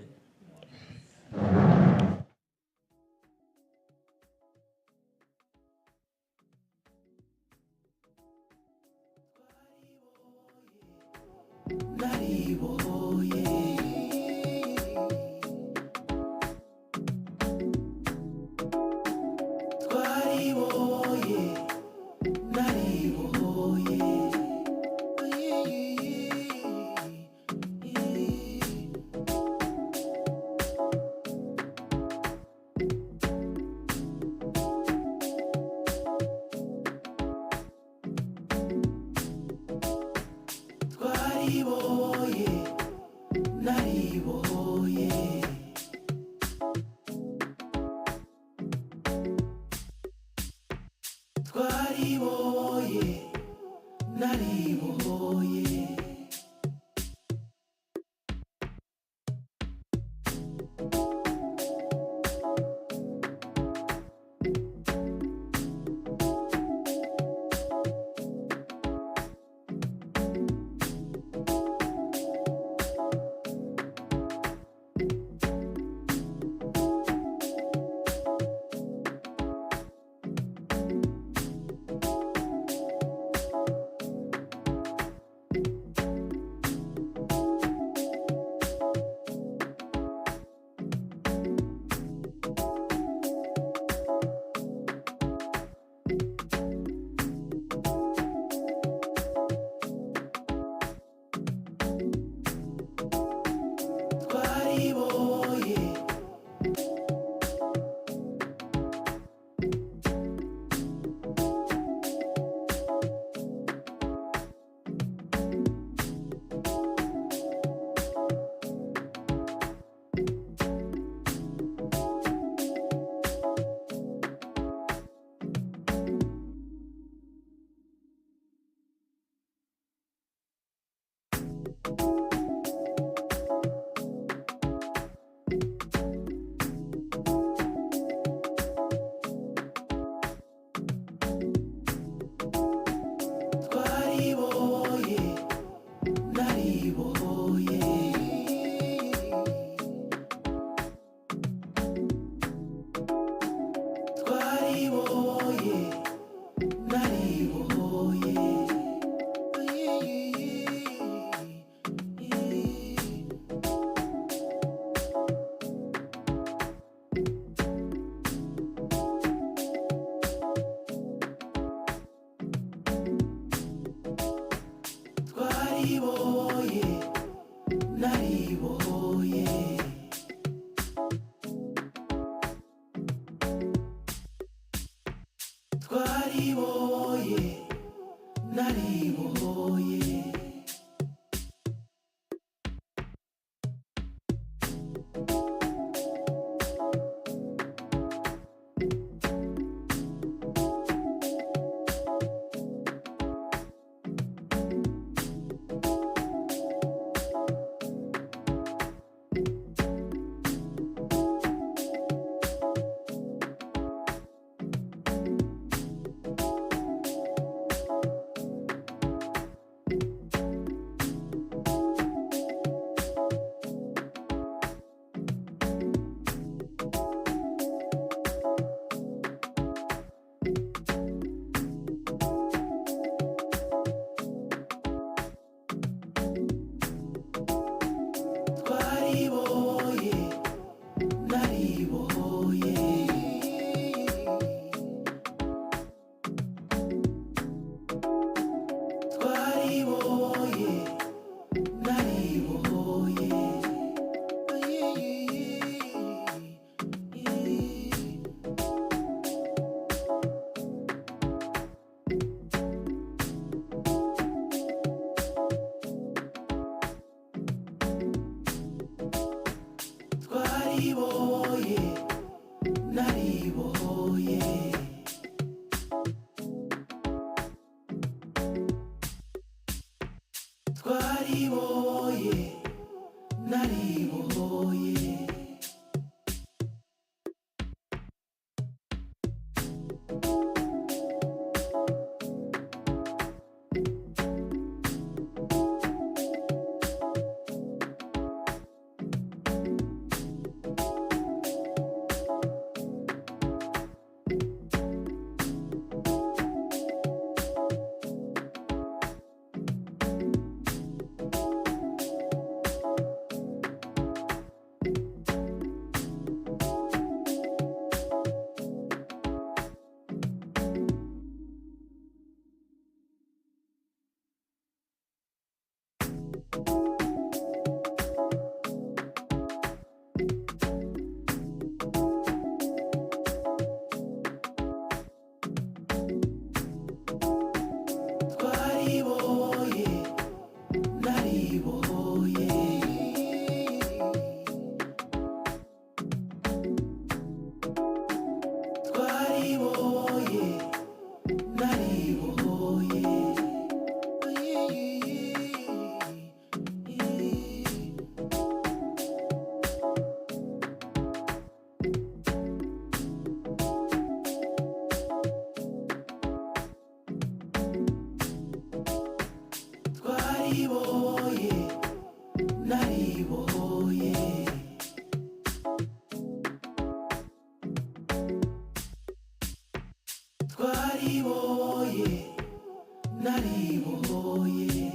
twariboye nariboye twariboye nariboye twariboye nariboye twariboye nariboye twariboye nariboye twariboye nariboye twariboye nariboye twariboye nariboye twariboye nariboye twariboye nariboye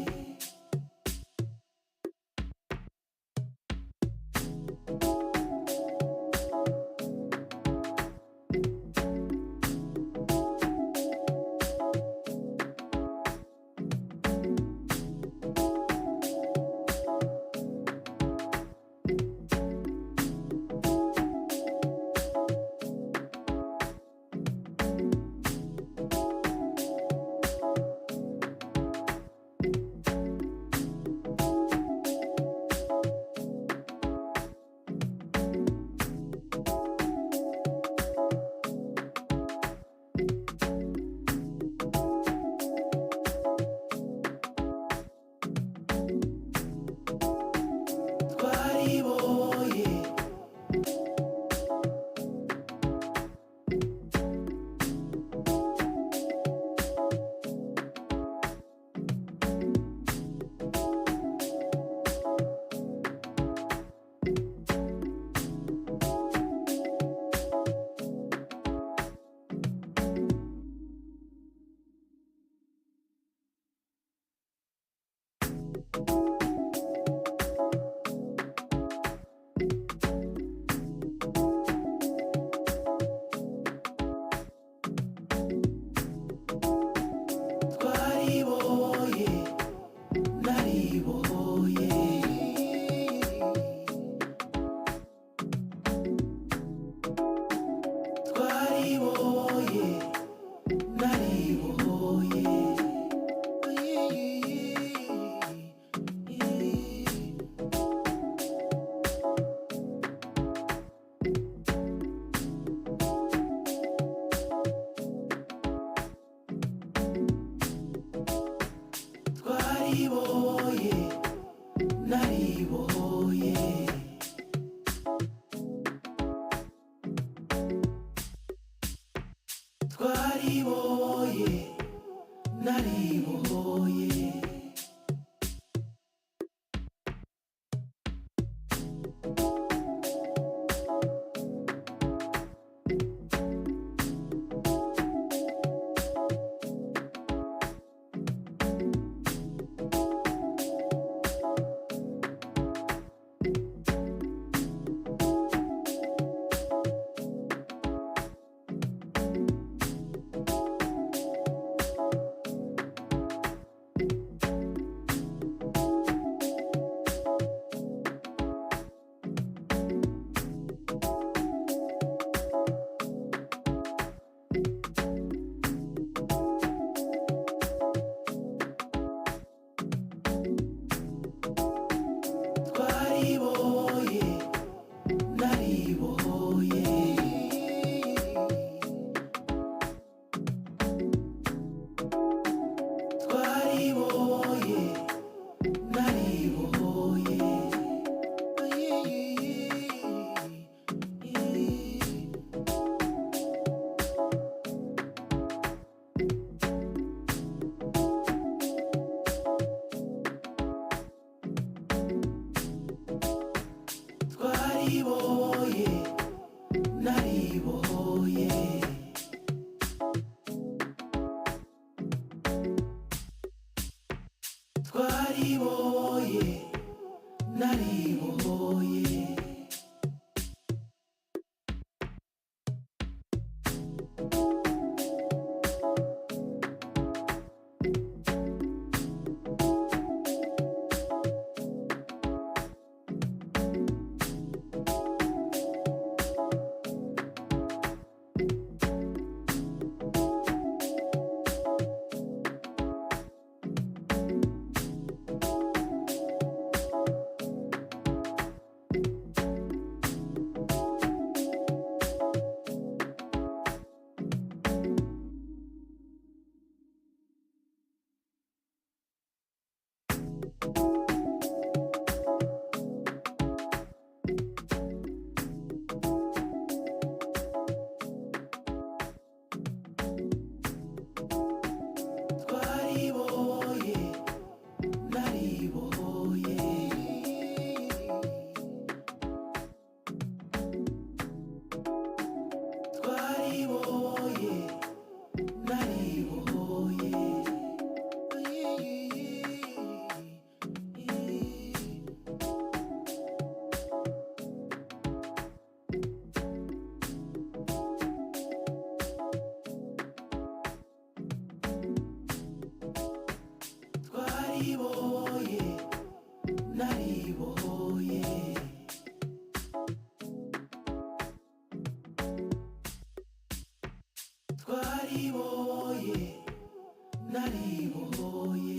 twariboye nariboye twariboye nariboye twariboye nariboye twariboye nariboye twariboye nariboye twariboye nariboye twariboye nariboye twariboye nariboye twariboye nariboye twariboye nariboye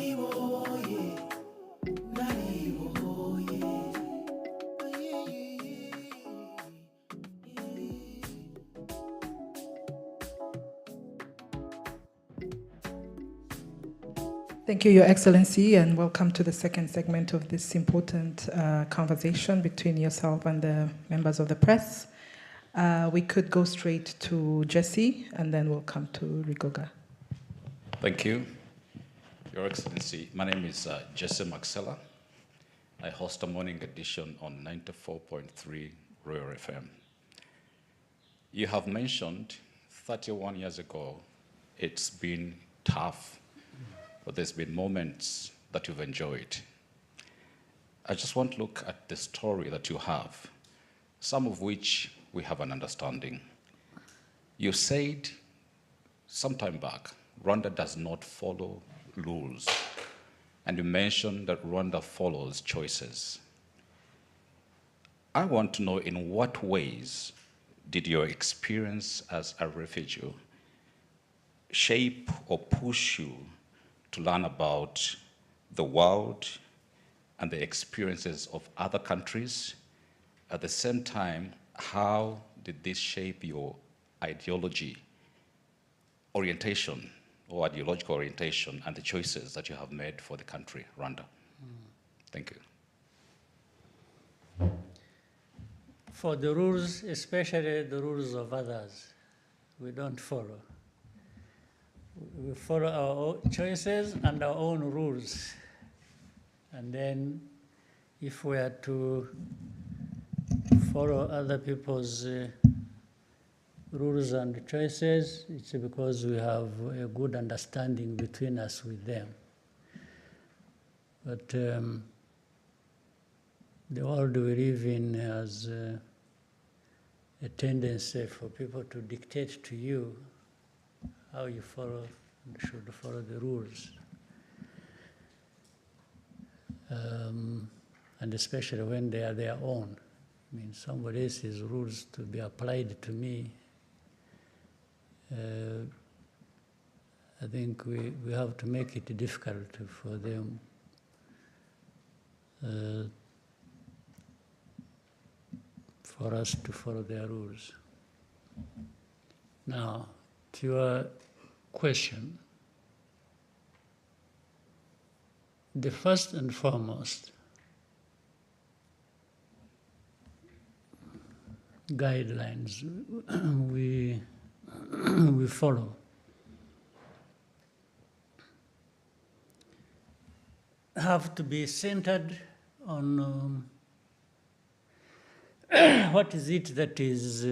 naribohoye naribohoye. Thank you, Your Excellency, and welcome to the second segment of this important conversation between yourself and the members of the press. We could go straight to Jesse, and then we'll come to Rigoga. Thank you, Your Excellency. My name is Jesse Maxella. I host a morning edition on 94.3 Royal FM. You have mentioned 31 years ago, it's been tough, but there's been moments that you've enjoyed. I just want to look at the story that you have, some of which we have an understanding. You said some time back, Rwanda does not follow rules, and you mentioned that Rwanda follows choices. I want to know, in what ways did your experience as a refugee shape or push you to learn about the world and the experiences of other countries? At the same time, how did this shape your ideology, orientation, or ideological orientation, and the choices that you have made for the country, Rwanda? Thank you. For the rules, especially the rules of others, we don't follow. We follow our own choices and our own rules. And then if we are to follow other people's rules and choices, it's because we have a good understanding between us with them. But the world we live in has a tendency for people to dictate to you how you should follow the rules. And especially when they are their own. I mean, somebody else's rules to be applied to me. I think we have to make it difficult for them for us to follow their rules. Now, to your question, the first and foremost guidelines we follow have to be centered on what is it that is,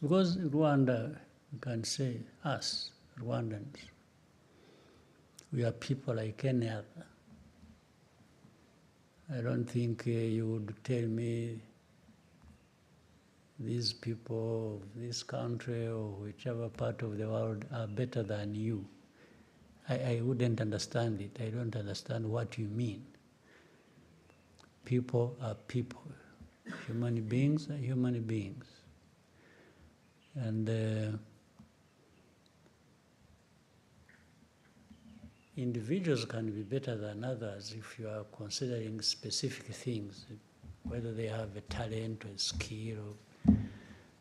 because Rwanda, you can say us, Rwandans, we are people like any other. I don't think you would tell me these people of this country or whichever part of the world are better than you. I wouldn't understand it. I don't understand what you mean. People are people. Human beings are human beings. And individuals can be better than others if you are considering specific things, whether they have a talent or a skill or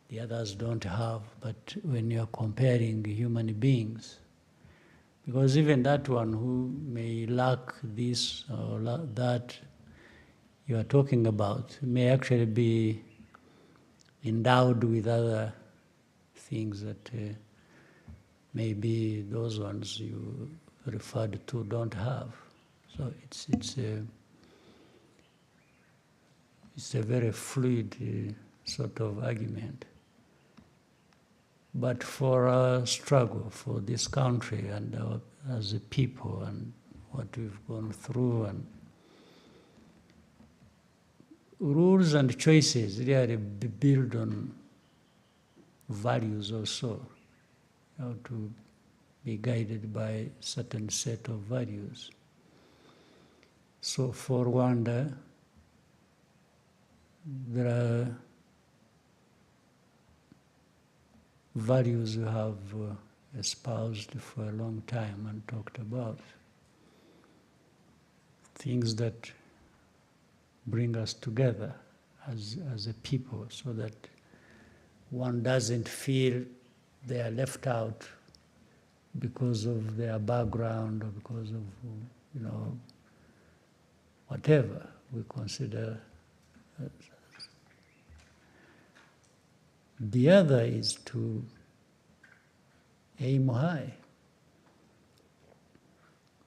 the others don't have. But when you are comparing human beings, because even that one who may lack this or that you are talking about may actually be endowed with other things that maybe those ones you referred to don't have. So it's a very fluid sort of argument. But for our struggle for this country and as a people and what we've gone through, and rules and choices really build on values also. You know, to be guided by a certain set of values. So for Rwanda, there are values we have espoused for a long time and talked about. Things that bring us together as a people, so that one doesn't feel they are left out because of their background or because of, whatever we consider. The other is to aim high.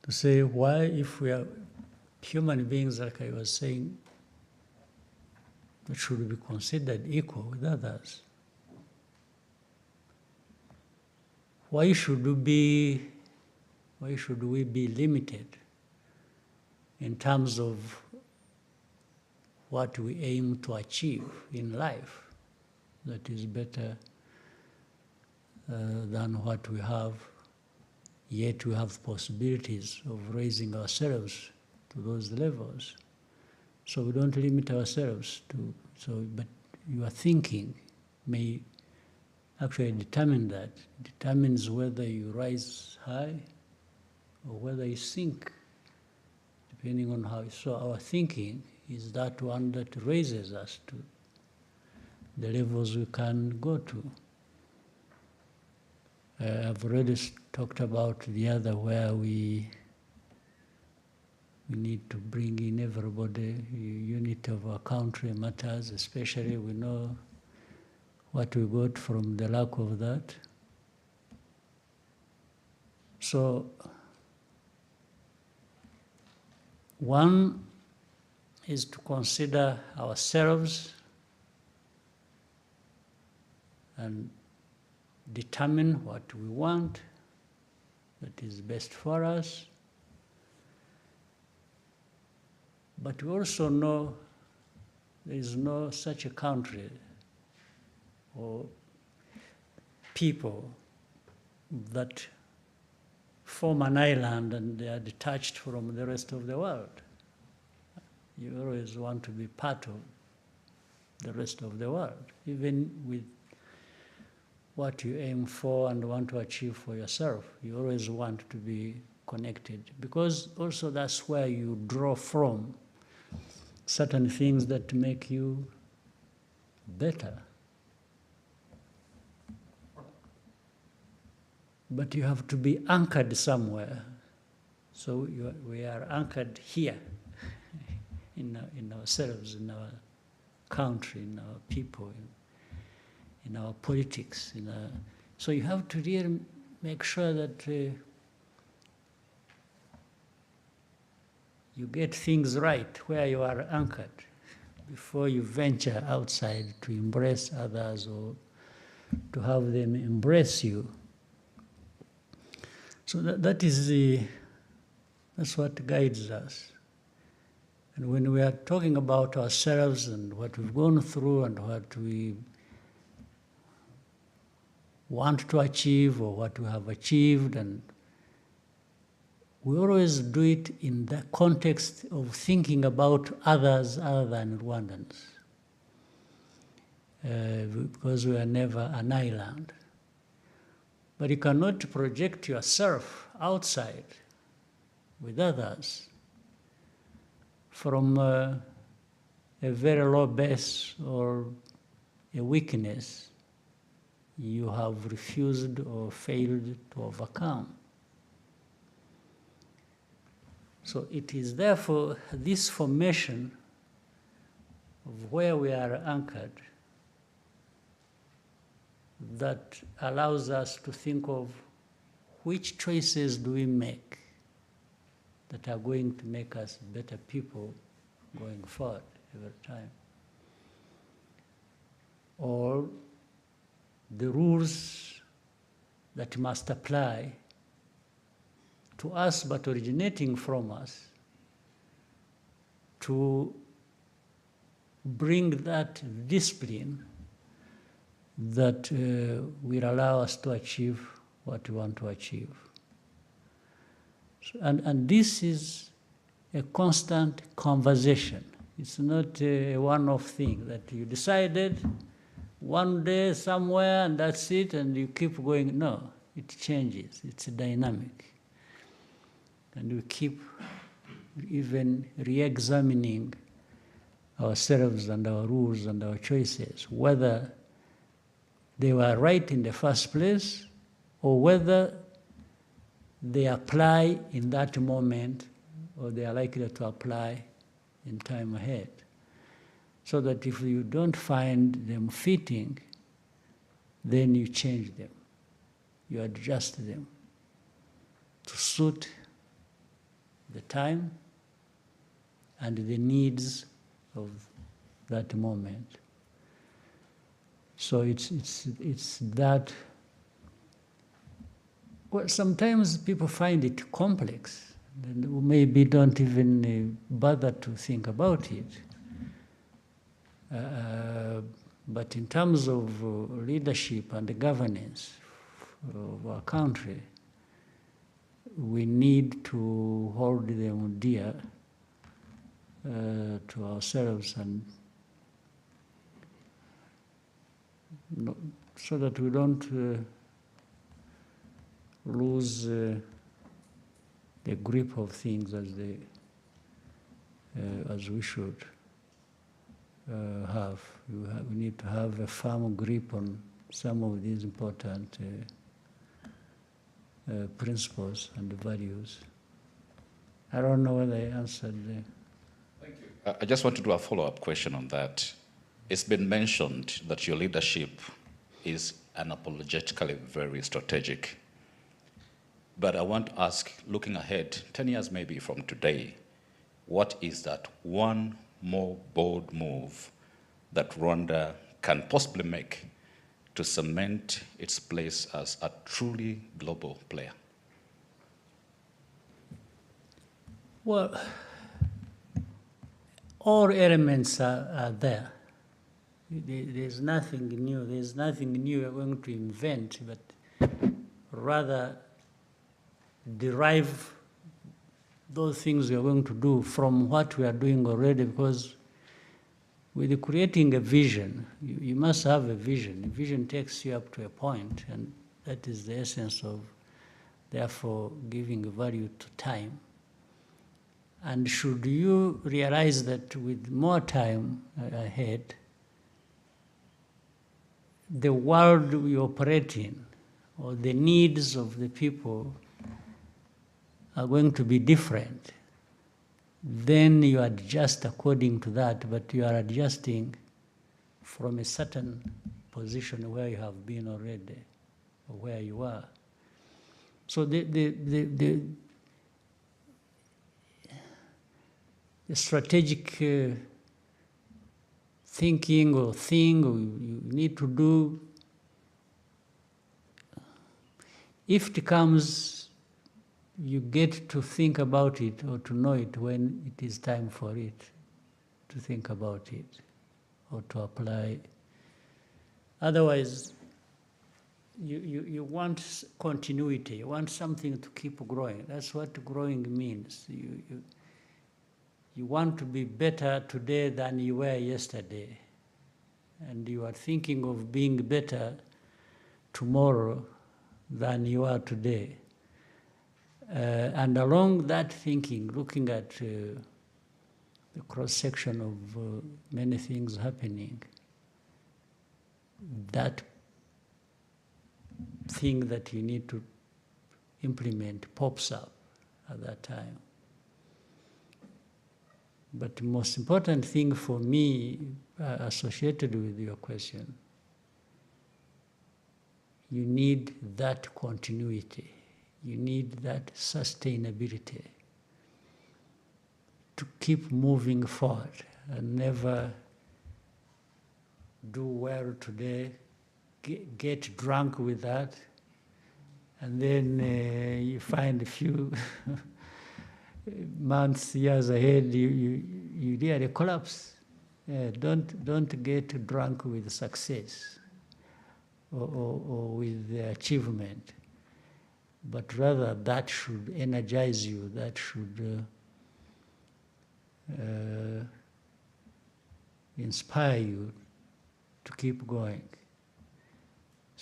To say, why, if we are human beings, like I was saying, should be considered equal with others? Why should we be limited in terms of what we aim to achieve in life that is better than what we have, yet we have possibilities of raising ourselves to those levels. So we don't limit ourselves to, but your thinking may actually determines whether you rise high or whether you sink, depending on how. So our thinking is that one that raises us to the levels we can go to. I've already talked about the other where we need to bring in everybody. Unity of our country matters, especially we know what we got from the lack of that. So one is to consider ourselves and determine what we want that is best for us. But we also know there is no such a country or people that form an island and they are detached from the rest of the world. You always want to be part of the rest of the world, even with what you aim for and want to achieve for yourself. You always want to be connected, because also that's where you draw from certain things that make you better. But you have to be anchored somewhere. So we are anchored here in ourselves, in our country, in our people, in our politics. So you have to really make sure that you get things right where you are anchored before you venture outside to embrace others or to have them embrace you. So that's what guides us. And when we are talking about ourselves and what we've gone through and what we want to achieve or what we have achieved, and we always do it in the context of thinking about others other than Rwandans, because we are never an island. But you cannot project yourself outside with others from a very low base or a weakness you have refused or failed to overcome. So it is therefore this formation of where we are anchored that allows us to think of which choices do we make that are going to make us better people going forward every time. Or the rules that must apply to us but originating from us to bring that discipline that will allow us to achieve what we want to achieve. So, and this is a constant conversation. It's not a one-off thing that you decided one day somewhere and that's it and you keep going. No, it changes, it's dynamic. And we keep even re-examining ourselves and our rules and our choices, whether they were right in the first place or whether they apply in that moment or they are likely to apply in time ahead. So that if you don't find them fitting, then you change them. You adjust them to suit the time and the needs of that moment. So it's that. Well, sometimes people find it complex and maybe don't even bother to think about it. But in terms of leadership and the governance of our country, we need to hold them dear to ourselves and so that we don't lose the grip of things as we should have. We need to have a firm grip on some of these important principles and values. I don't know whether I answered the... Thank you. I just want to do a follow-up question on that. It's been mentioned that your leadership is unapologetically very strategic. But I want to ask, looking ahead, 10 years maybe from today, what is that one more bold move that Rwanda can possibly make to cement its place as a truly global player? Well, all elements are there. There's nothing new. There's nothing new we're going to invent, but rather derive those things we are going to do from what we are doing already, because with creating a vision, you must have a vision. A vision takes you up to a point, and that is the essence of, therefore, giving value to time. And should you realize that with more time ahead, the world we operate in, or the needs of the people are going to be different, then you adjust according to that, but you are adjusting from a certain position where you have been already, or where you are. So the strategic thinking or thing you need to do, if it comes, you get to think about it or to know it when it is time for it, to think about it or to apply. Otherwise, you want continuity, you want something to keep growing. That's what growing means. You want to be better today than you were yesterday. And you are thinking of being better tomorrow than you are today. And along that thinking, looking at the cross-section of many things happening, that thing that you need to implement pops up at that time. But the most important thing for me, associated with your question, you need that continuity. You need that sustainability to keep moving forward and never do well today, get drunk with that, and then you find a few months, years ahead, you really collapse. Don't get drunk with success or with the achievement, but rather that should energize you, that should inspire you to keep going.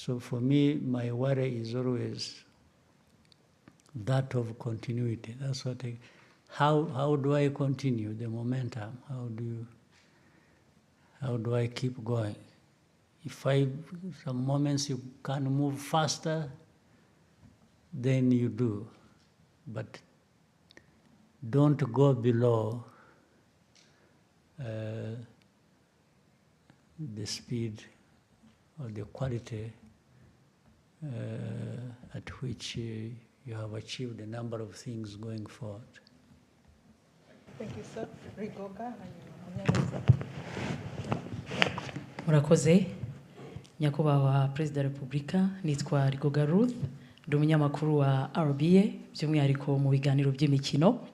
So for me, my worry is always that of continuity. That's what how do I continue the momentum? How do I keep going? If some moments you can move faster, then you do. But don't go below the speed or the quality at which you have achieved a number of things going forward. Thank you, sir. Rigoga. Murakoze. Nyakubahwa Perezida wa Repubulika, nitwa Rigoga Ruth, ndi umunyamakuru wa RBA, by'umwihariko mu biganiro by'imikino.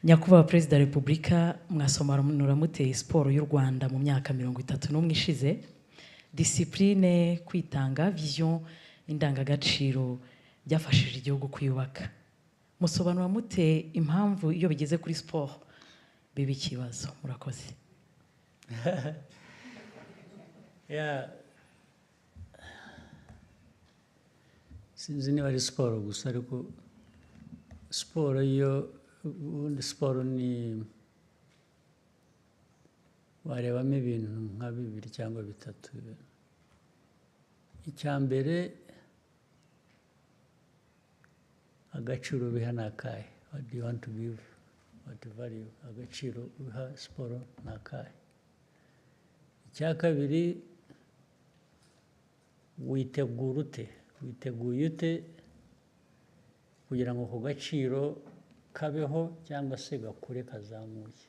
Nyakubahwa Perezida wa Repubulika, mwasobanura mute siporo y'u Rwanda mu myaka 31 ishize, discipline, kwitanga, vision, indangagaciro byafashije igihugu kwiyubaka. Musobanura mute impamvu iyo bigeze kuri sport biba ikibazo? Murakoze. Yeah. Sinzi niba ari siporo gusa, ariko siporo ubundi siporo ni warebamo ibintu nka 2 cyangwa 3. Icya mbere, agaciro biha n'akahe. What do you want to give? What value? Agaciro biha siporo n'akahe. Icya kabiri, witegura ute? Witeguye ute kugira ngo ako gaciro kabeho cyangwa se gakure kazamuke?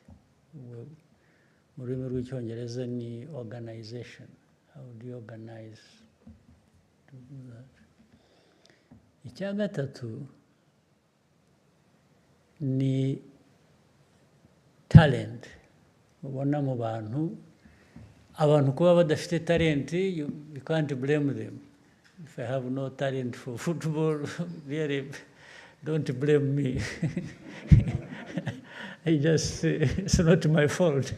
Mu rurimi rw'icyongereza ni organization. How do you organize to do that? Icya gatatu ni talent. Ubona mu bantu kuba badafite talent, you can't blame them. If I have no talent for football, really, don't blame me. It's not my fault.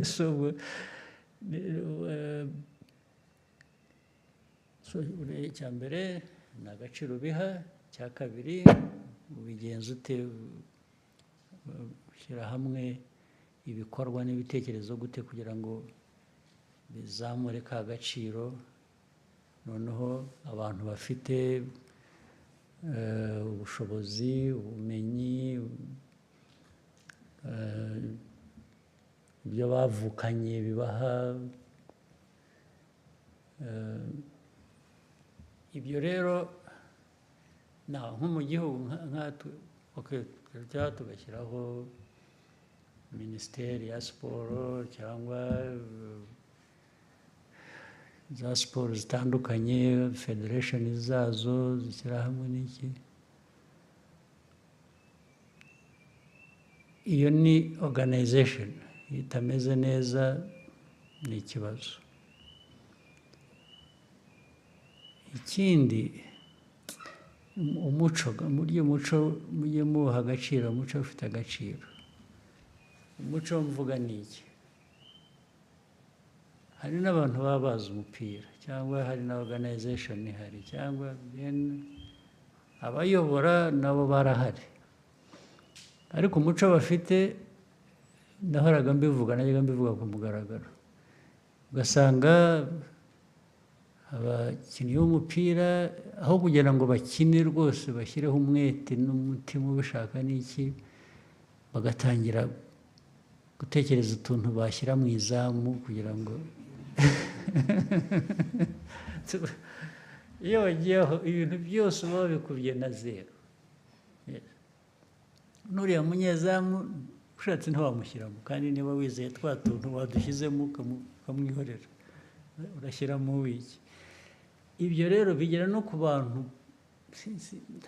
So icya mbere ni agaciro biha. Icya kabiri, ubigenza ute? Ushyira hamwe ibikorwa n'ibitekerezo gute kugira ngo bizamure ka gaciro, noneho abantu bafite ubushobozi, ubumenyi, ibyo bavukanye bibaha. Ibyo rero nko mu gihugu tugashyiraho minisiteri ya siporo cyangwa za siporo zitandukanye, federation zazo zishyira hamwe n'iki. Iyo ni organization itameze neza, ni ikibazo. Ikindi, umuco, mujye muha agaciro, umuco ufite agaciro. Umuco mvuga ni iki? Hari n'abantu baba bazi umupira, cyangwa hari na organization ihari, cyangwa abayobora nabo barahari, ariko umuco bafite, nahoraga mbivuga ku mugaragaro, ugasanga abakinnyi b'umupira aho kugira ngo bakine rwose bashyireho umwete n'umutima ubishaka n'iki, bagatangira gutekereza utuntu bashyira mu izamu kugira ngo iyo wagiyeho ibintu byose uba wabikubye na 0. N'uriya munyezamu ushatse ntiwamushyiramo, kandi niba wizeye twa tuntu wadushyizemo ukamwihorera, urashyiramo wiki. Ibyo rero bigera no ku bantu,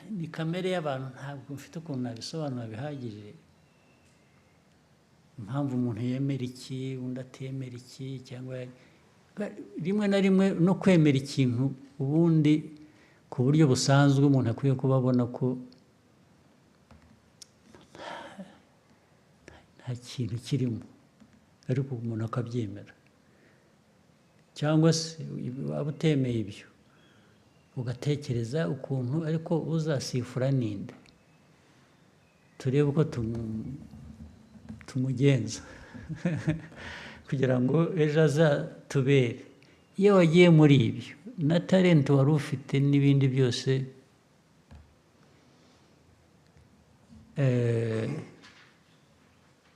ni kamere y'abantu, ntabwo mfite ukuntu nabisobanura bihagije. Impamvu umuntu yemera iki, undi atemera iki, cyangwa rimwe na rimwe no kwemera ikintu ubundi ku buryo busanzwe umuntu akwiye kuba abona ko nta kintu kirimo, ariko umuntu akabyemera. cyangwa se waba utemeye ibyo ugatekereza ukuntu ariko uzasifura ninde turebe uko tumugenza kugira ngo ejo azatubere iyo wagiye muri ibyo na talent wari ufite n'ibindi byose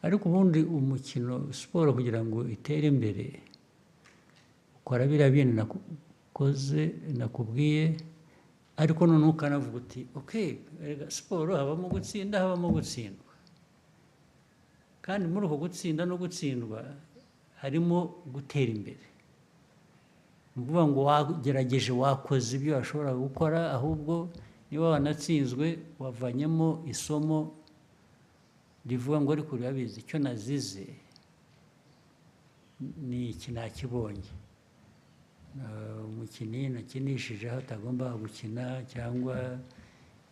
ariko ubundi umukino siporo kugira ngo itere imbere ukora biriya bintu nakubwiye ariko noneho ukanavuga uti okay siporo habamo gutsinda habamo gutsindwa kandi muri uko gutsinda no gutsindwa harimo gutera imbere ni ukuvuga ngo wagerageje wakoze ibyo washobora gukora ahubwo niba wanatsinzwe wavanyemo isomo rivuga ngo ariko urabizi icyo nazize ni iki nakibonye umukinnyi nakinishije aho atagomba gukina cyangwa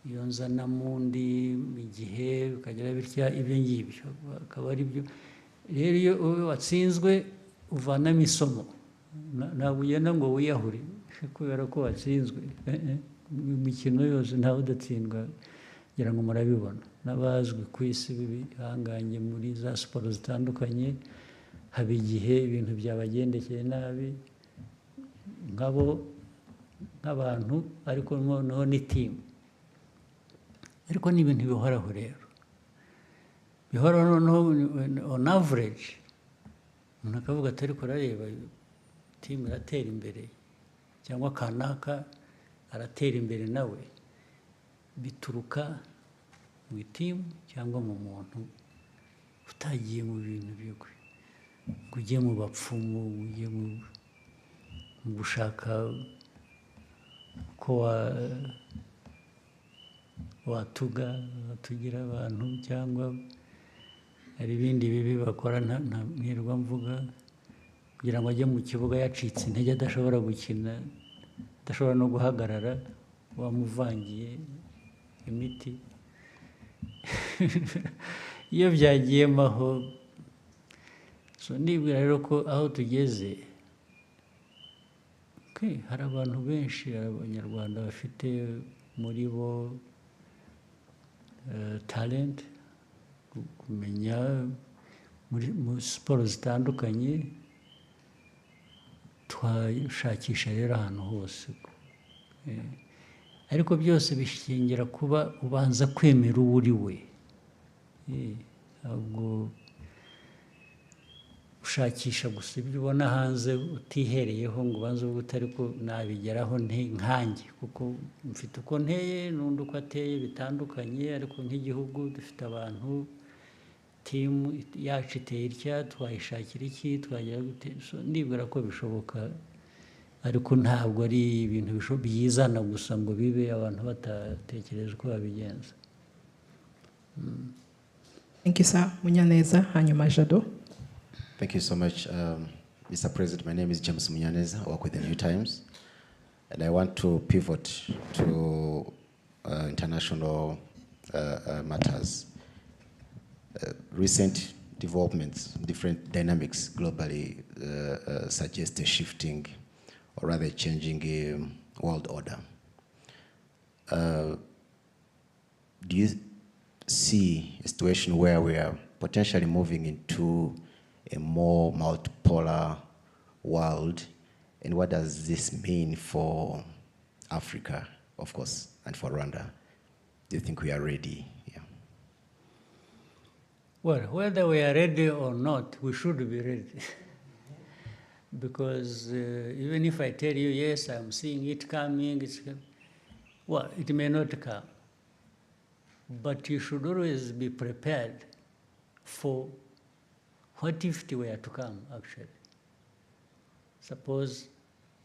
iyo nzanamo undi igihe bikagira bitya ibyo ngibyo akaba ari byo rero iyo watsinzwe uvanamo isomo ntabwo ugenda ngo wiyahure kubera ko watsinzwe imikino yose ntawe udatsindwa ngira ngo murabibona n'abazwi ku isi bihanganye muri za siporo zitandukanye haba igihe ibintu byabagendekeye nabi nk'abantu ariko noneho ni timu ariko ni ibintu bihoraho rero bihoraho noneho on average umuntu akavuga ati ariko urareba timu iratera imbere cyangwa kanaka aratera imbere nawe bituruka mu itimu cyangwa mu muntu utagiye mu bintu bigwe ngo ujye mu bapfumu ujye mu gushaka ko watugira abantu cyangwa hari ibindi bibi bakora ntirwa mvuga kugira ngo ajye mu kibuga yacitse intege adashobora gukina adashobora no guhagarara wamuvangiye imiti iyo byagiyemo aho nibwira rero ko aho tugeze hari abantu benshi abanyarwanda bafite muri bo talent kumenya muri siporo zitandukanye twashakisha rero ahantu hose ariko byose bishingira kuba ubanza kwemera uwo uri we ntabwo ushakisha gusa ibyo ubona hanze utihereyeho ngo ubanze uvuge utari ko nabigeraho nkanjye kuko mfite uko nteye n'undi uko ateye bitandukanye ariko nk'igihugu dufite abantu timu yacu iteye itya twayishakira iki twagira gute nibwira ko bishoboka ariko ntabwo ari ibintu byizana gusa ngo bibe abantu batatekereje uko babigenza. Thank you, sir. Munyaneza, hanyuma Jado. Thank you so much, Mr. President. My name is James Munyaneza. I work with the New Times. And I want to pivot to international matters. Recent developments, different dynamics globally suggest a shifting or rather changing world order. Do you see a situation where we are potentially moving into a more multipolar world? And what does this mean for Africa, of course, and for Rwanda? Do you think we are ready? Yeah. Well, whether we are ready or not, we should be ready. Because even if I tell you, yes, I'm seeing it coming, well, it may not come. But you should always be prepared for what if it were to come, actually. Suppose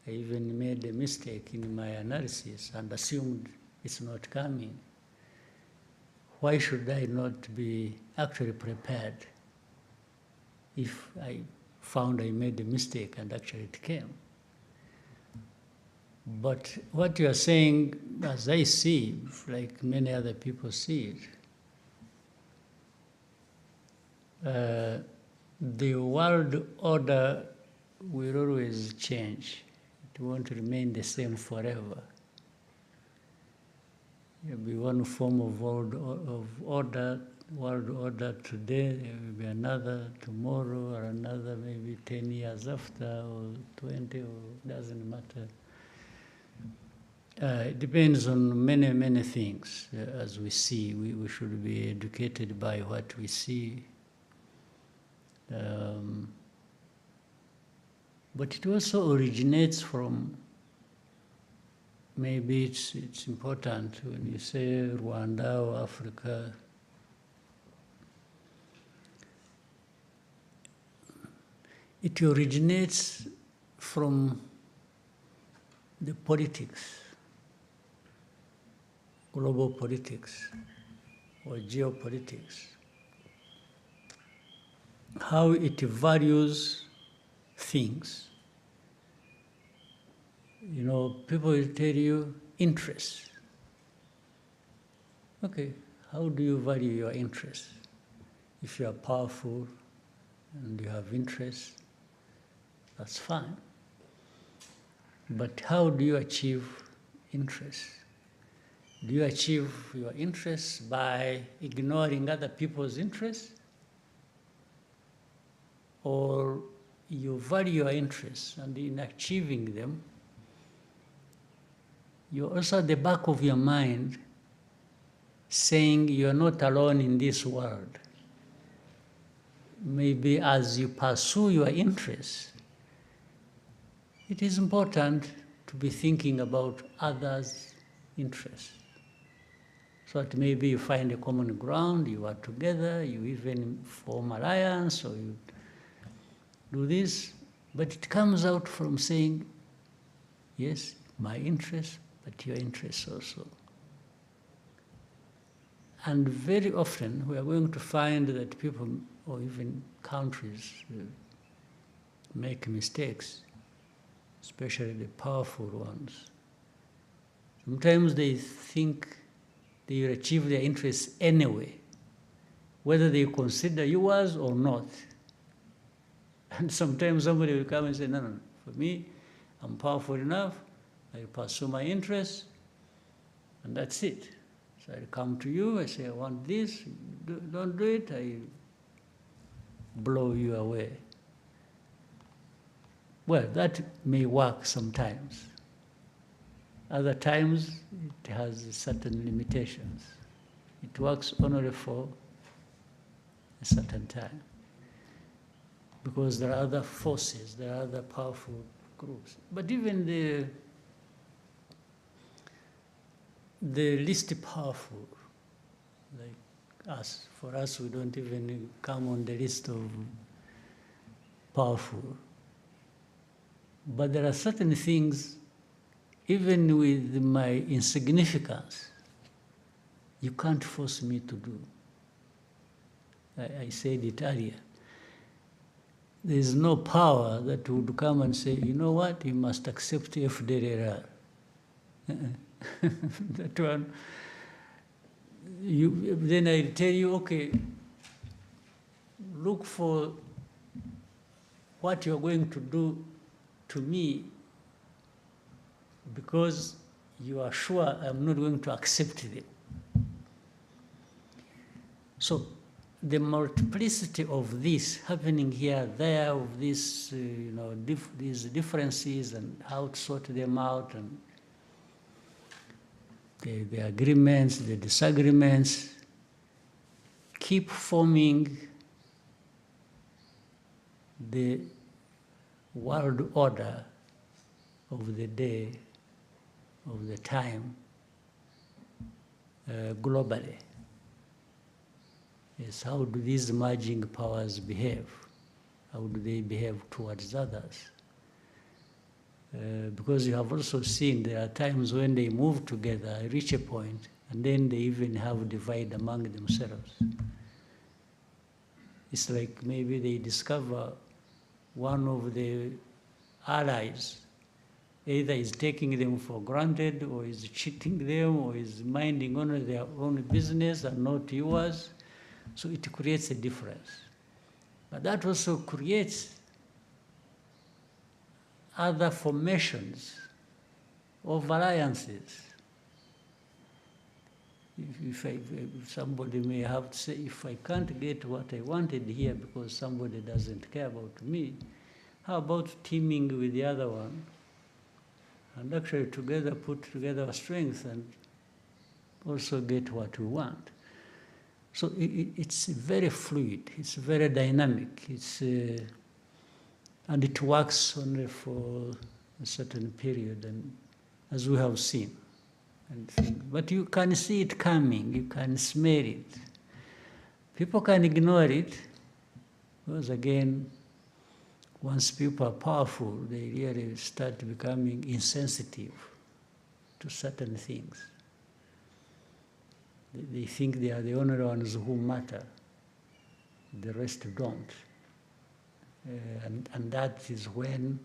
I even made a mistake in my analysis and assumed it's not coming. Why should I not be actually prepared if I found I made a mistake and actually it came? But what you are saying, as I see, like many other people see it, the world order will always change. It won't remain the same forever. There'll be one form of world order today, there will be another tomorrow, or another maybe 10 years after, or 20, or doesn't matter. It depends on many, many things. As we see, we should be educated by what we see. But it also originates from, maybe it's important when you say Rwanda or Africa, it originates from the politics, global politics or geopolitics, how it values things. You know, people will tell you interests. Okay, how do you value your interests? If you are powerful and you have interests, that's fine. But how do you achieve interests? Do you achieve your interests by ignoring other people's interests? Or you value your interests, and in achieving them, you're also at the back of your mind saying you're not alone in this world. Maybe as you pursue your interests, it is important to be thinking about others' interests. So that maybe you find a common ground, you are together, you even form alliance, or you do this, but it comes out from saying, yes, my interest, but your interests also. And very often we are going to find that people, or even countries, make mistakes, especially the powerful ones. Sometimes they think they will achieve their interests anyway, whether they consider yours or not. And sometimes somebody will come and say, no, for me, I'm powerful enough, I pursue my interests, and that's it. So I come to you, I say, I want this, don't do it, I blow you away. Well, that may work sometimes. Other times, it has certain limitations. It works only for a certain time. Because there are other forces, there are other powerful groups. But even the least powerful, like us, for us, we don't even come on the list of powerful. But there are certain things, even with my insignificance, you can't force me to do. I said it earlier. There is no power that would come and say, you know what, you must accept FDLR. That one, then I tell you, okay, look for what you're going to do to me, because you are sure I'm not going to accept them. So the multiplicity of this happening here, there, of this, these differences and how to sort them out, and the agreements, the disagreements, keep forming the world order of the day, of the time, globally. Yes, how do these merging powers behave? How do they behave towards others? Because you have also seen there are times when they move together, reach a point, and then they even have divide among themselves. It's like maybe they discover one of the allies either is taking them for granted, or is cheating them, or is minding only their own business and not yours. So it creates a difference. But that also creates other formations of alliances. If somebody may have to say, if I can't get what I wanted here because somebody doesn't care about me, how about teaming with the other one and actually together put together our strength and also get what we want? So it's very fluid, it's very dynamic, and it works only for a certain period, and as we have seen. But you can see it coming, you can smell it. People can ignore it, because again, once people are powerful, they really start becoming insensitive to certain things. They think they are the only ones who matter, the rest don't. And that is when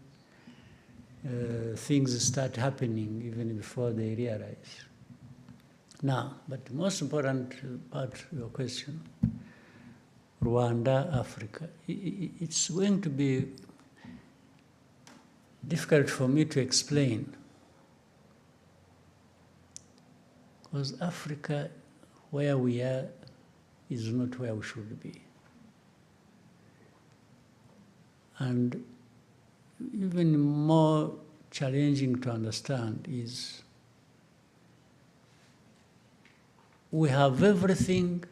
things start happening even before they realize. Now, but the most important part of your question, Rwanda, Africa, it's going to be difficult for me to explain, because Africa, where we are, is not where we should be. And even more challenging to understand is we have everything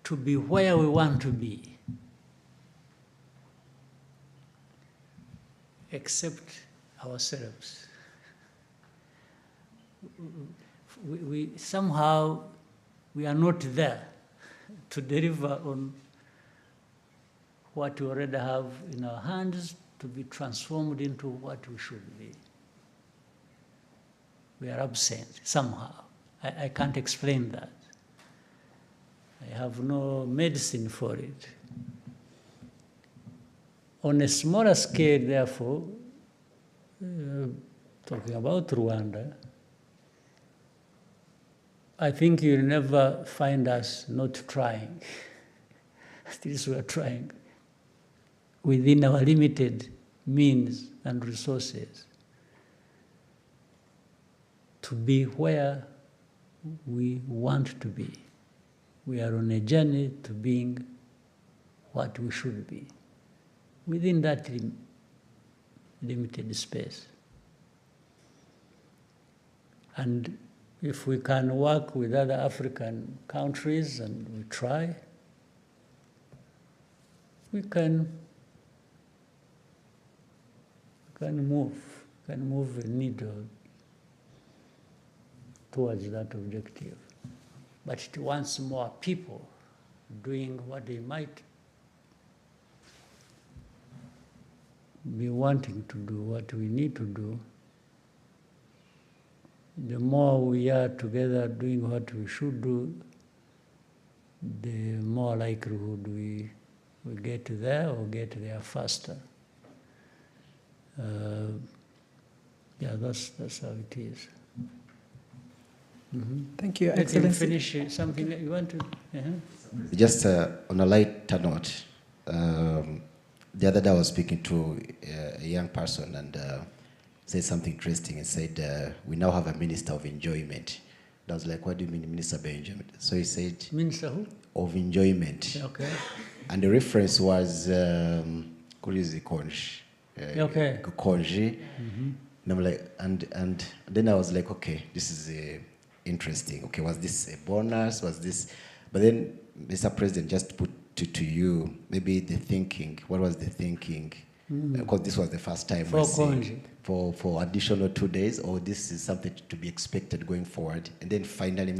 to be where we want to be, except ourselves. We somehow, we are not there to deliver on what we already have in our hands to be transformed into what we should be. We are absent somehow. I can't explain that. I have no medicine for it. On a smaller scale, therefore, talking about Rwanda, I think you'll never find us not trying. At least we are trying within our limited means and resources to be where we want to be. We are on a journey to being what we should be within that limited space. And if we can work with other African countries, and we try, we can move a needle towards that objective. But it wants more people doing what they might be wanting to do, what we need to do. The more we are together doing what we should do, the more likelihood we get there or get there faster. Yeah, that's how it is. Mm-hmm. Thank you, Let Excellency. him finish something that you want to. Just on a lighter note, the other day I was speaking to a young person and said something interesting. He said, we now have a minister of enjoyment. I was like, what do you mean minister of enjoyment? So he said, Minister who? Of enjoyment. Okay. And the reference was, Konji. Okay. Konji. Mm-hmm. And I'm like, and then I was like, okay, this is interesting. Okay, was this a bonus? Was this? But then, Mr. President, just put to you, maybe the thinking. What was the thinking? Because this was the first time for additional 2 days, or this is something to be expected going forward. And then finally,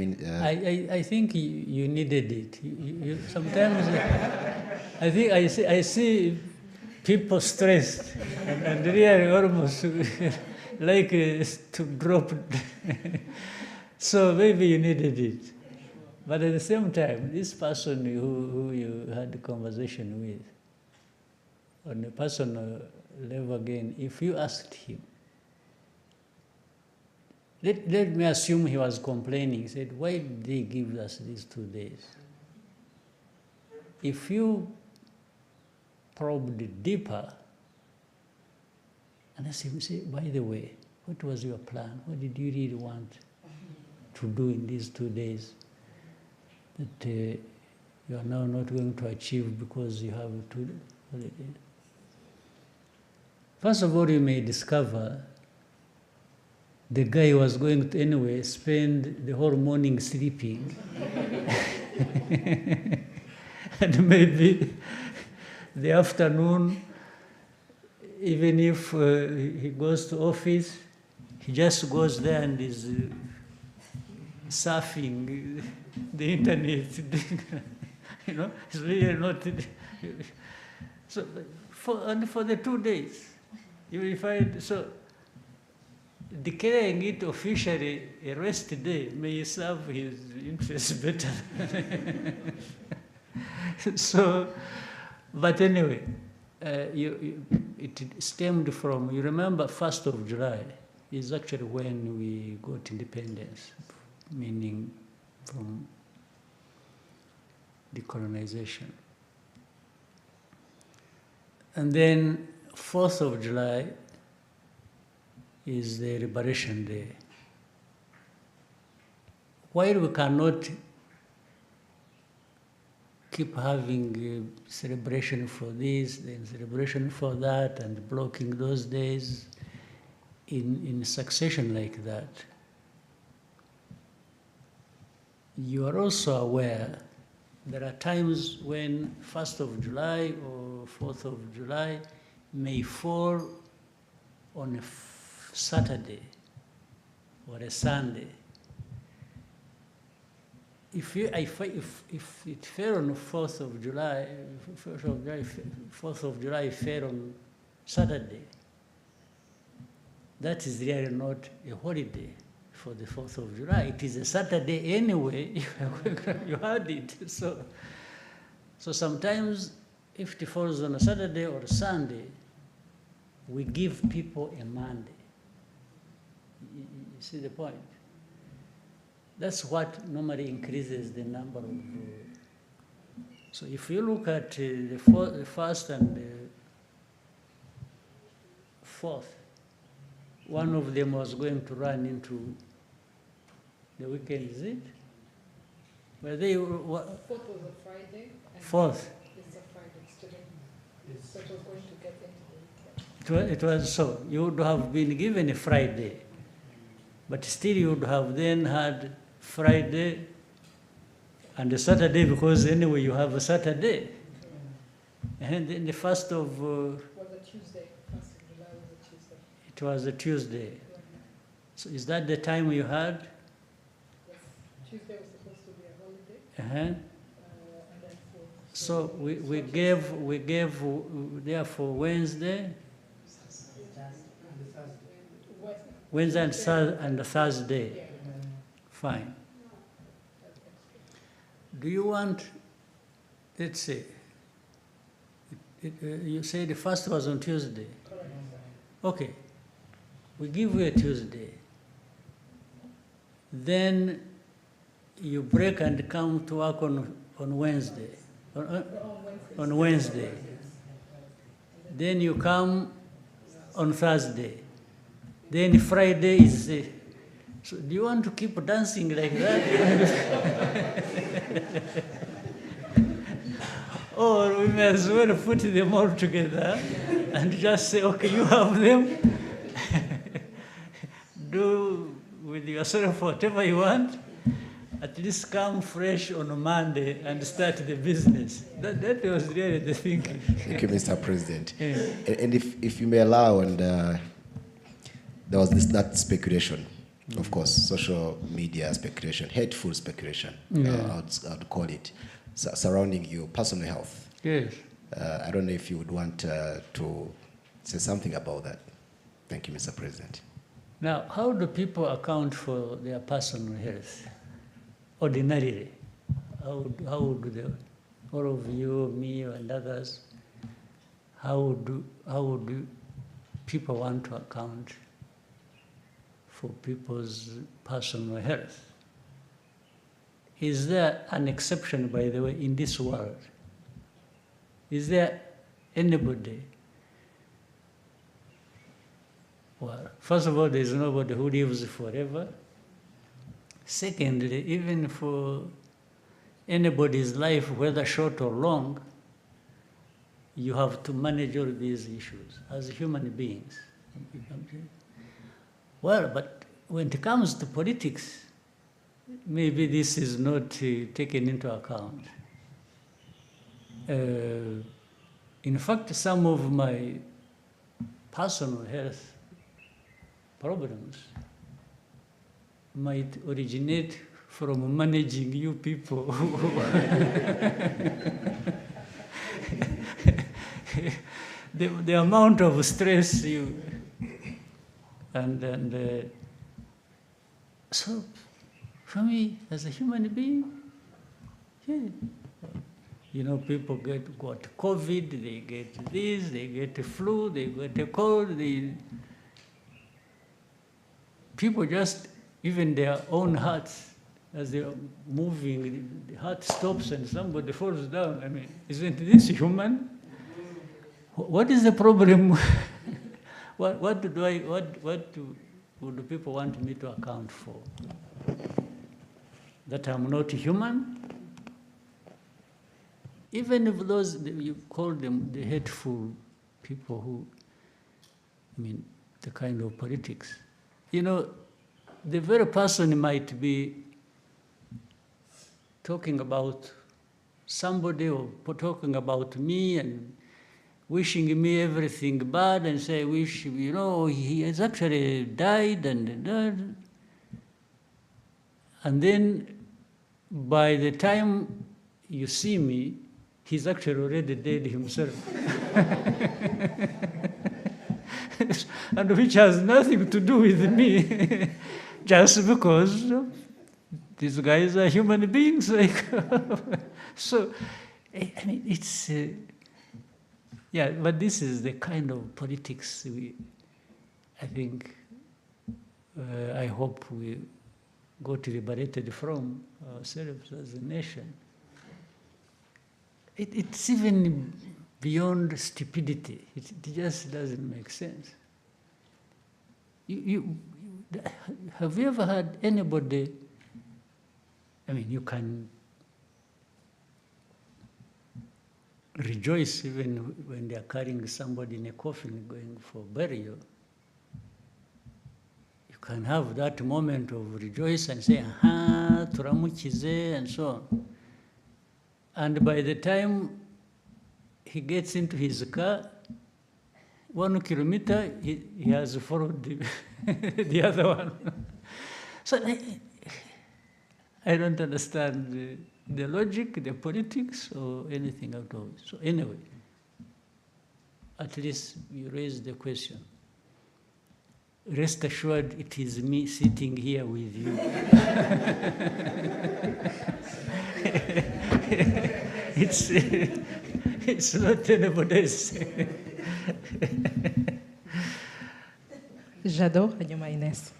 I think you needed it. You sometimes, I think I see people stressed and really almost like to drop. So maybe you needed it. But at the same time, this person who you had the conversation with, on a personal level again, if you asked him, let me assume he was complaining. He said, why did they give us these 2 days? If you probed deeper. And I said, by the way, what was your plan? What did you really want to do in these 2 days that you are now not going to achieve because you have 2 days holiday? First of all, you may discover the guy was going to anyway spend the whole morning sleeping. And maybe the afternoon, even if he goes to office, he just goes there and is surfing the internet. You know, it's really not. So for the 2 days, you will find so. Declaring it officially a rest day may serve his interests better. So, but anyway, it stemmed from, you remember 1st of July is actually when we got independence, meaning from decolonization. And then 4th of July is the Liberation Day. While we cannot keep having a celebration for this, then celebration for that, and blocking those days in succession like that, you are also aware there are times when 1st of July or 4th of July may fall on a Saturday or a Sunday. If it fell on the 4th of July, 4th of July fell on Saturday, that is really not a holiday for the 4th of July. It is a Saturday anyway, you had it. So sometimes if it falls on a Saturday or a Sunday, we give people a Monday. You see the point? That's what normally increases the number of. So if you look at the 1st and the 4th, one of them was going to run into the weekend, is it? Were they? 4th was a Friday. And 4th. It's a Friday today. So it was going to get into the weekend. It was so. You would have been given a Friday, but still you would have then had Friday and a Saturday, because anyway you have a Saturday. And then the 1st of. Was a Tuesday. 1st of July was a Tuesday. It was a Tuesday. So is that the time you had? Yes. Tuesday was supposed to be a holiday. And then so we gave therefore Wednesday. Wednesday and Thursday. Fine. Do you want, let's say, you say the 1st was on Tuesday. Okay. We give you a Tuesday. Then you break and come to work on Wednesday. On Wednesday. Then you come on Thursday. Then Friday is. So do you want to keep dancing like that? Or we may as well put them all together and just say, okay, you have them. Do with yourself whatever you want. At least come fresh on Monday and start the business. That was really the thinking. Thank you, Mr. President. Yeah. And if you may allow, and there was that speculation, of course, social media speculation, hateful speculation, Yeah. I'd call it, surrounding your personal health. Yes. I don't know if you would want to say something about that. Thank you, Mr. President. Now, how do people account for their personal health? Ordinarily, how would they, all of you, me, and others, how do people want to account for people's personal health? Is there an exception, by the way, in this world? Is there anybody. Well, first of all, there's nobody who lives forever. Secondly, even for anybody's life, whether short or long, you have to manage all these issues as human beings. Well, but when it comes to politics, maybe this is not taken into account. In fact, some of my personal health problems might originate from managing you people. The amount of stress you and so for me as a human being, yeah, you know, people got COVID, they get this, they get the flu, they get a cold. People just, even their own hearts, as they're moving, the heart stops and somebody falls down. I mean, isn't this human? What is the problem? What do people want me to account for? That I'm not human? Even if those, you call them the hateful people who, I mean, the kind of politics. You know, the very person might be talking about somebody or talking about me and wishing me everything bad and say, wish, you know, he has actually died and died. And then by the time you see me, he's actually already dead himself. And which has nothing to do with me, just because these guys are human beings. Like so, I mean, it's, yeah, but this is the kind of politics I think, I hope we got liberated from ourselves as a nation. It's even beyond stupidity. It just doesn't make sense. Have you ever had anybody, I mean, you can rejoice even when they're carrying somebody in a coffin going for burial. You can have that moment of rejoice and say, aha, turamukize, and so on. And by the time he gets into his car, 1 kilometer, he has followed the other one. So I don't understand the logic, the politics, or anything at all. So anyway, at least you raised the question. Rest assured, it is me sitting here with you. It's not anybody else. Jado, hanyuma Ines.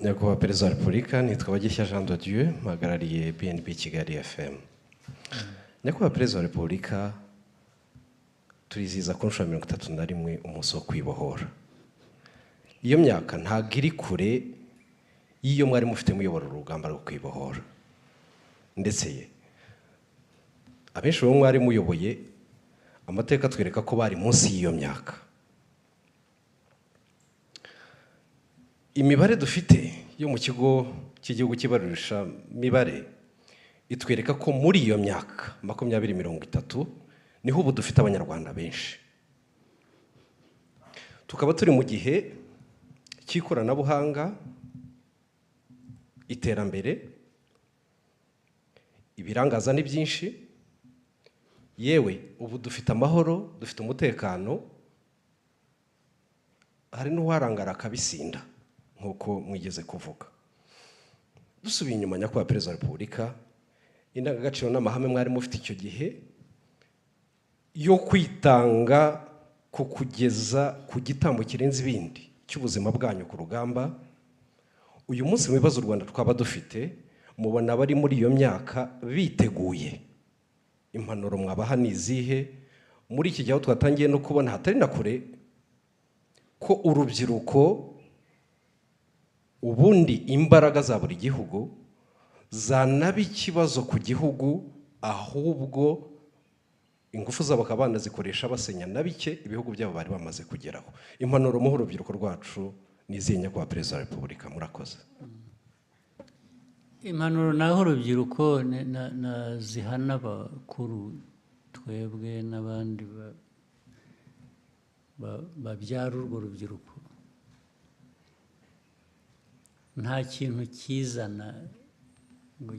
Nyakubahwa Perezida wa Repubulika, nitwa Bagishya Jean de Dieu, mpagarariye BNB Kigali FM. Nyakubahwa Perezida wa Repubulika, turizihiza ku nshuro ya 31 umunsi wo kwibohora. Iyo myaka ntabwo iri kure y'iyo mwari mufite muyobora urugamba rwo kwibohora. Ndetse abenshi bo mwari muyoboye amateka twereka ko bari munsi y'iyo myaka. Imibare dufite yo mu kigo cy'igihugu kibarurisha mibare itwereka ko muri iyo myaka 2030 niho ubu dufite abanyarwanda benshi. Tukaba turi mu gihe cy'ikoranabuhanga, iterambere, ibirangaza ni byinshi, yewe ubu dufite amahoro, dufite umutekano, hari n'uwarangara akabisinda nk'uko mwigeze kuvuga. Dusubiye inyuma, Nyakubahwa Perezida wa Repubulika, indangagaciro n'amahame mwari mufite icyo gihe yo kwitanga ku kugeza ku gitambo kirenze ibindi cy'ubuzima bwanyu ku rugamba, uyu munsi mu bibazo u Rwanda twaba dufite, mubona bari muri iyo myaka biteguye. Impanuro mwabaha ni izihe muri iki gihe aho twatangiye no kubona hatari na kure ko urubyiruko ubundi imbaraga za buri gihugu zanaba ikibazo ku gihugu, ahubwo ingufu zabo bakaba banazikoresha basenya na bike ibihugu byabo bari bamaze kugeraho. Impanuro muha urubyiruko rwacu ni izihe nyakubahwa Perezida wa Repubulika? Murakoze. Impanuro naho urubyiruko zihana abakuru twebwe n'abandi babyara urwo rubyiruko. Nta kintu kizana ngo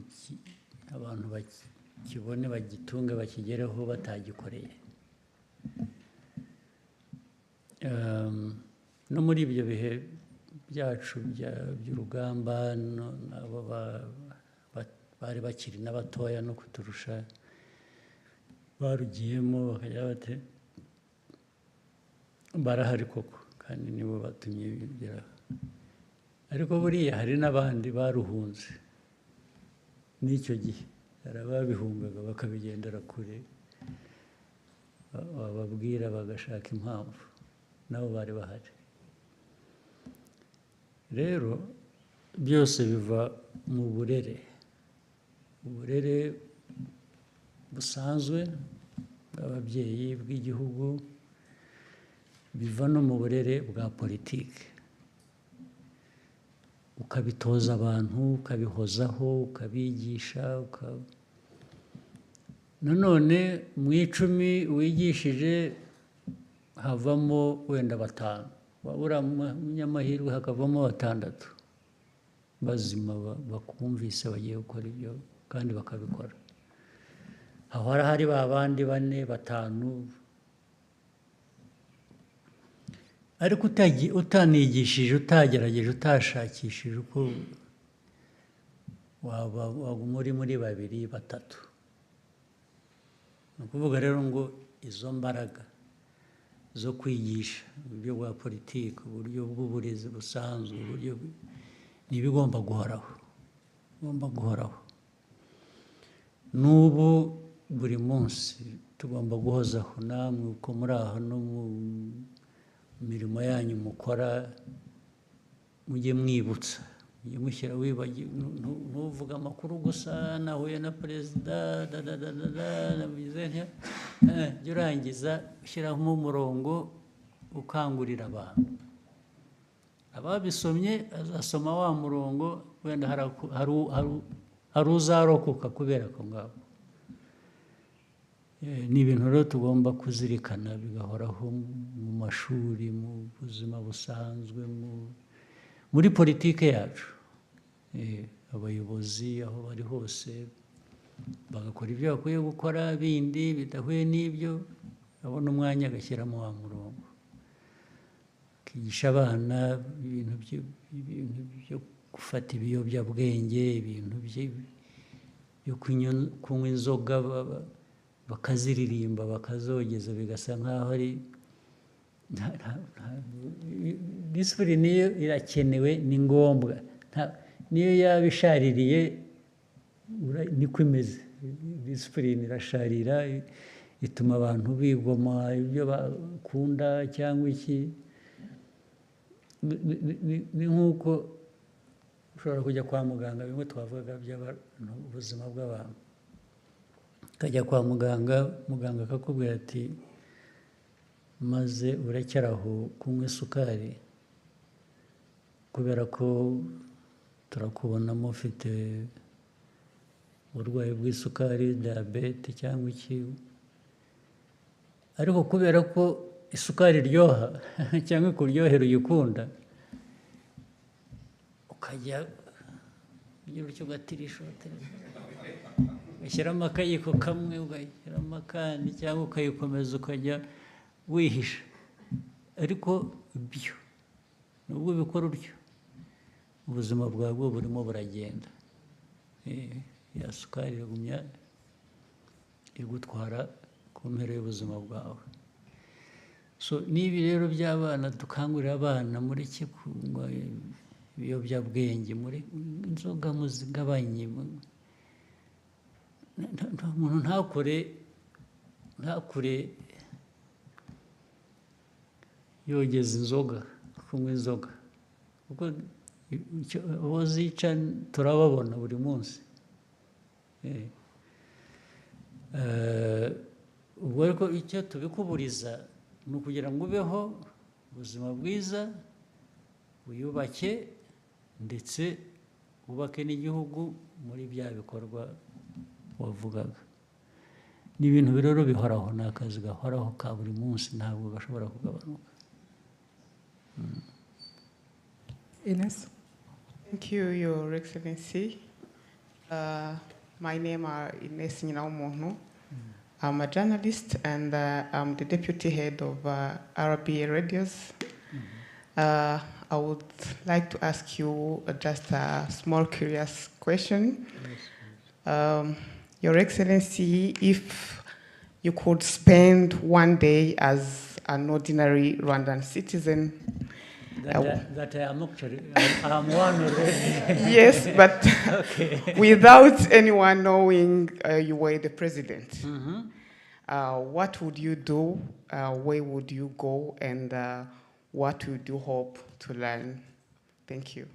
abantu bakibone bagitunge bakigereho batagikoreye. No muri ibyo bihe byacu by'urugamba nabo bari bakiri n'abatoya no kuturusha barugiyemo bakajya bate barahari koko kandi nibo batumye bigeraho. Ariko buriya hari n'abandi baruhunze n'icyo gihe, hari ababihungaga bakabigendera kure, bababwira bagashaka impamvu, nabo bari bahari. Rero byose biva mu burere busanzwe bw'ababyeyi bw'igihugu, biva no mu burere bwa politiki. Ukabitoza abantu, ukabihozaho, ukabigisha, nanone mu 10 wigishije havamo wenda 5, wabura umunyamahirwe hakavamo 6 bazima bakumvise bagiye gukora ibyo kandi bakabikora. Aho hari ba bandi 4, 5, ariko utanigishije, utagerageje, utashakishije uko waguma uri muri 2, 3. Ni ukuvuga rero ngo izo mbaraga zo kwigisha uburyo bwa politiki, uburyo bw'uburezi busanzwe, uburyo n'ibigomba guhoraho. N'ubu buri munsi tugomba guhozaho, namwe uko muri aho no mu mirimo yanyu mukora mujye mwibutsa, mujye mushyira ntuvuga amakuru gusa nahuye na Perezida jya urangiza ushyiraho umurongo ukangurira abantu. Ababisomye azasoma wa murongo, wenda hari uzarokoka kubera ko ngabo. Ni ibintu rero tugomba kuzirikana bigahoraho mu mashuri, mu buzima busanzwe, muri politiki yacu. Abayobozi aho bari hose bagakora ibyo bakwiye gukora, bindi bidahuye n'ibyo abona umwanya agashyiramo wa murongo, akigisha abana ibintu byo gufata ibiyobyabwenge, ibintu byo kunywa inzoga bakaziririmba bakazogeza, bigasa nk'aho ari disipurine. Niyo irakenewe, ni ngombwa, niyo yaba ishaririye niko imeze. Disipurine irasharira, ituma abantu bigoma ibyo bakunda cyangwa iki. Ni nk'uko ushobora kujya kwa muganga, bimwe twavugaga by'ubuzima bw'abantu. Ukajya kwa muganga, muganga akakubwira ati maze urekeraho kunywa isukari kubera ko turakubonamo ufite uburwayi bw'isukari, diyabete cyangwa iki. Ariko kubera ko isukari iryoha cyangwa ikuryohera uyikunda, ukajya ugira utyo ugatirisha, ugashyiramo akayiko kamwe, ugashyiramo akandi, cyangwa ukayikomeza ukajya wihisha. Ariko ibyo nubwo ubikora utyo, ubuzima bwawe burimo buragenda. Ya sukari iragumya igutwara ku mpera y'ubuzima bwawe. So n'ibi rero by'abana, dukangurira abana mureke kunywa ibiyobyabwenge, muri inzoga muzigabanye. Umuntu ntakure yogeza inzoga kunywa inzoga kuko abo zica turababona buri munsi ubwo ariko icyo tubikuburiza ni ukugira ngo ubeho ubuzima bwiza wiyubake ndetse wubake n'igihugu muri bya bikorwa wavugaga ni ibintu rero bihoraho ni akazi gahoraho ka buri munsi ntabwo gashobora kugabanuka. Ines? Thank you, Your Excellency. My name is Ines Nyinawumuntu. I'm a journalist and I'm the deputy head of RBA Radios. I would like to ask you just a small curious question. Your Excellency, if you could spend one day as an ordinary Rwandan citizen, that I am actually, I'm one already. Yes, but okay. Without anyone knowing you were the president, what would you do? Where would you go? And what would you hope to learn? Thank you.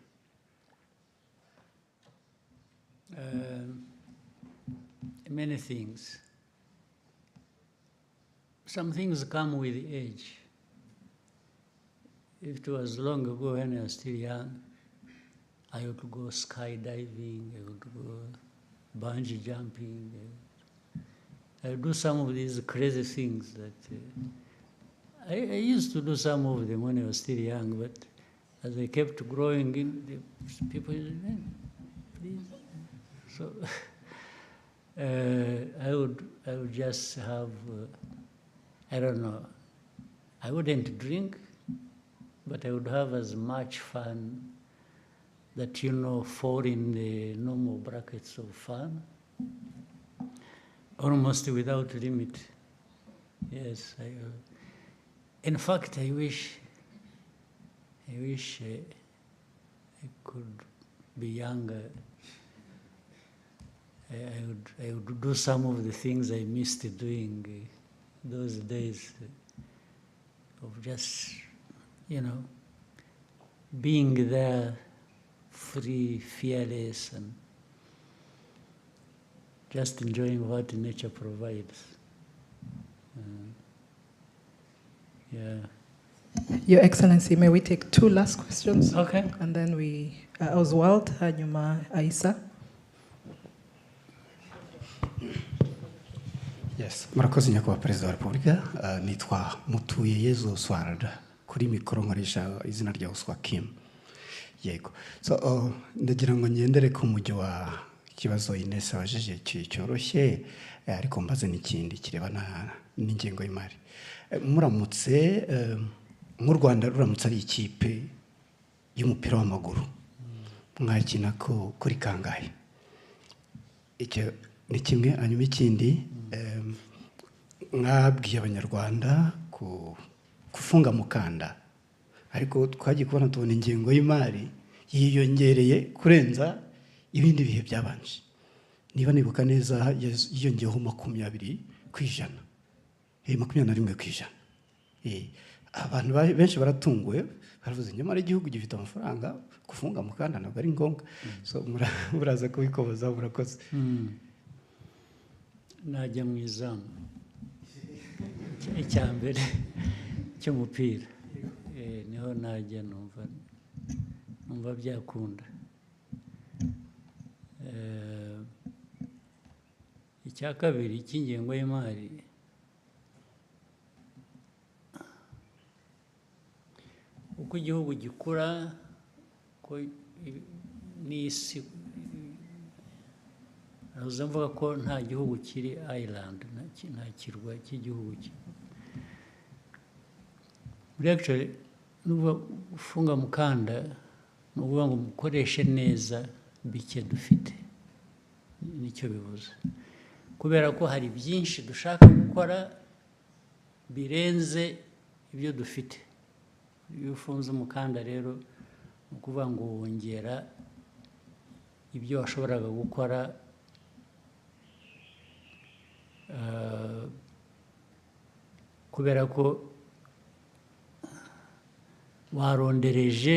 Many things. Some things come with age. If it was long ago when I was still young, I would go skydiving, I would go bungee jumping. I would do some of these crazy things that I used to do some of them when I was still young, but as I kept growing, the people said, please. So I would just have, I don't know, I wouldn't drink, but I would have as much fun that, fall in the normal brackets of fun, almost without limit. Yes, in fact, I wish I could be younger. I would do some of the things I missed doing those days of just, being there, free, fearless, and just enjoying what nature provides. Yeah. Your Excellency, may we take 2 last questions? Okay. And then Oswald, hanyuma Aisa. Yes, murakoze nyakubahwa Perezida wa Repubulika, nitwa Mutuyeyezu Oswald, kuri mikoro nkoresha izina rya Oswa Kim. Yego. So, ndagira ngo ngendere ku mujyo wa kibazo Ines abajije cyoroshye, ariko mbaze n'ikindi kirebana n'ingengo y'imari. Muramutse mu Rwanda ruramutse ari ikipe y'umupira w'amaguru, mwakina ko kuri kangahe? Icyo ni kimwe. Hanyuma ikindi, mwabwiye abanyarwanda kufunga mukanda, ariko twagiye kubona tubona ingengo y'imari yiyongereye kurenza ibindi bihe byabanje. Niba nibuka neza yiyongeyeho 20%, 21%. Abantu benshi baratunguwe, baravuze nyamara igihugu gifite amafaranga, kufunga mukanda ntabwo ari ngombwa. So muraza kubikoboza, murakoze. Najya mu izamu icyambere cy'umupira, niho najya numva byakunda. Icya kabiri cy'ingengo y'imari, uko igihugu gikura, ko n'isi, nahoze mvuga ko nta gihugu kiri island, nta kirwa cy'igihugu. Actually, nuba ufunga mukanda, nuba ngo mukoreshe neza bike dufite, nicyo bivuze. Kubera ko hari byinshi dushaka gukora birenze ibyo dufite. Iyo ufunze umukanda rero, ukuvuga ngo wongera ibyo washoboraga gukora kubera ko warondereje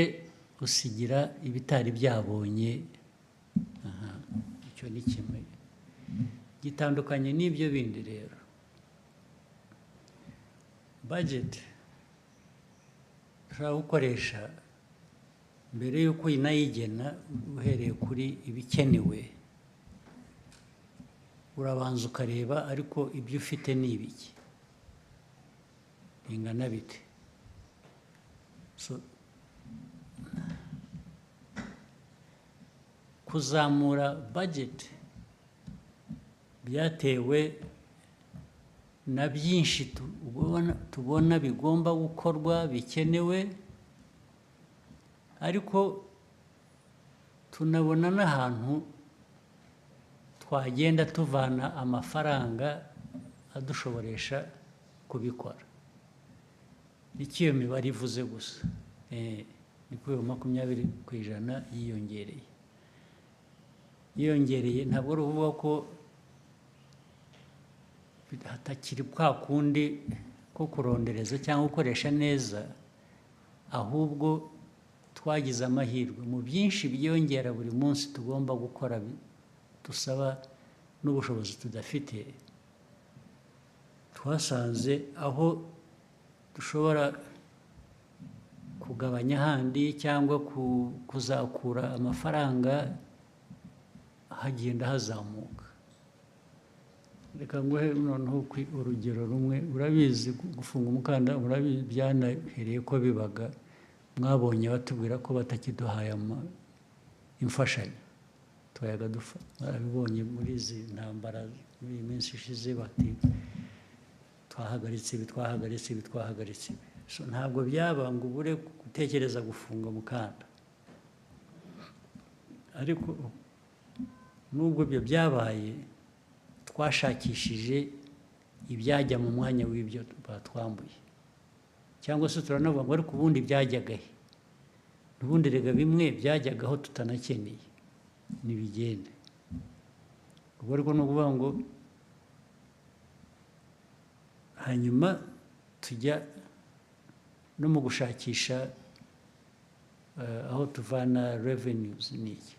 usigira ibitari byabonye. Icyo ni kimwe gitandukanye n'ibyo bindi. Rero budget ushobora gukoresha mbere y'uko inayigena uhereye kuri ibikenewe, urabanza ukareba ariko ibyo ufite ni ibiki, bingana bite. So kuzamura budget byatewe na byinshi tubona bigomba gukorwa bikenewe, ariko tunabona n'ahantu twagenda tuvana amafaranga adushoboresha kubikora. Nicyo iyo mibare ivuze gusa, ni kuri 20% yiyongereye. Ntabwo ari ukuvuga ko hatakiri kwa kundi ko kurondereza cyangwa gukoresha neza, ahubwo twagize amahirwe mu byinshi byiyongera buri munsi tugomba gukora dusaba n'ubushobozi tudafite. Twasanze aho dushobora kugabanya handi cyangwa kuzakura amafaranga hagenda hazamuka. Reka nguhe noneho urugero rumwe. Urabizi gufunga umukanda, urabizi byanahereye ko bibaga, mwabonye batubwira ko batakiduhaye imfashanyo twayaga dufa. Barabibonye muri izi ntambara muri iyi minsi ishize, bati twahagaritse ibi. So ntabwo byaba ngo ubure gutekereza gufunga umukanda, ariko nubwo ibyo byabaye twashakishije ibyajya mu mwanya w'ibyo batwambuye, cyangwa se turanavuga ngo ariko ubundi byajyaga he? Ubundi rega bimwe byajyagaho tutanakeneye nibigende. Ubwo ariko no kuvuga ngo hanyuma tujya no mu gushakisha aho tuvana revenues n'iki.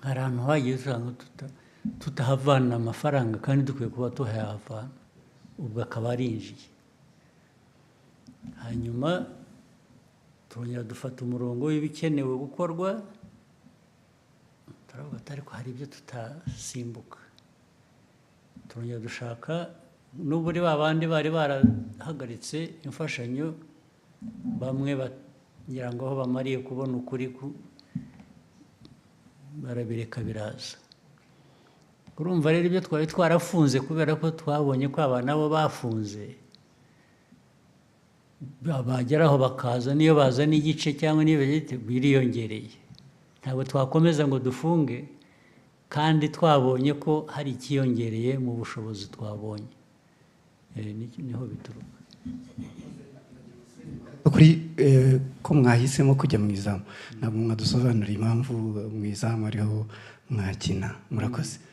Hari ahantu hagiye usanga tutahavana amafaranga kandi dukwiye kuba tuhahavana, ubwo akaba arinjiye. Hanyuma turongera dufata umurongo w'ibikenewe gukorwa, turavuga ati ariko hari ibyo tutasimbuka. Turongera dushaka n'uburi babandi bari barahagaritse imfashanyo, bamwe bagira ngo aho bamariye kubona ukuri barabireka biraza. Urumva rero ibyo twari twarafunze kubera ko twabonye ko abana bo bafunze, bageraho bakaza niyo bazana igice cyangwa niyo biriyongereye. Ntabwo twakomeza ngo dufunge kandi twabonye ko hari ikiyongereye mu bushobozi twabonye. Niho bituruka. Kuri ko mwahisemo kujya mu izamu, ntabwo mwadusobanurira impamvu mu izamu ariho mwakina. Murakoze.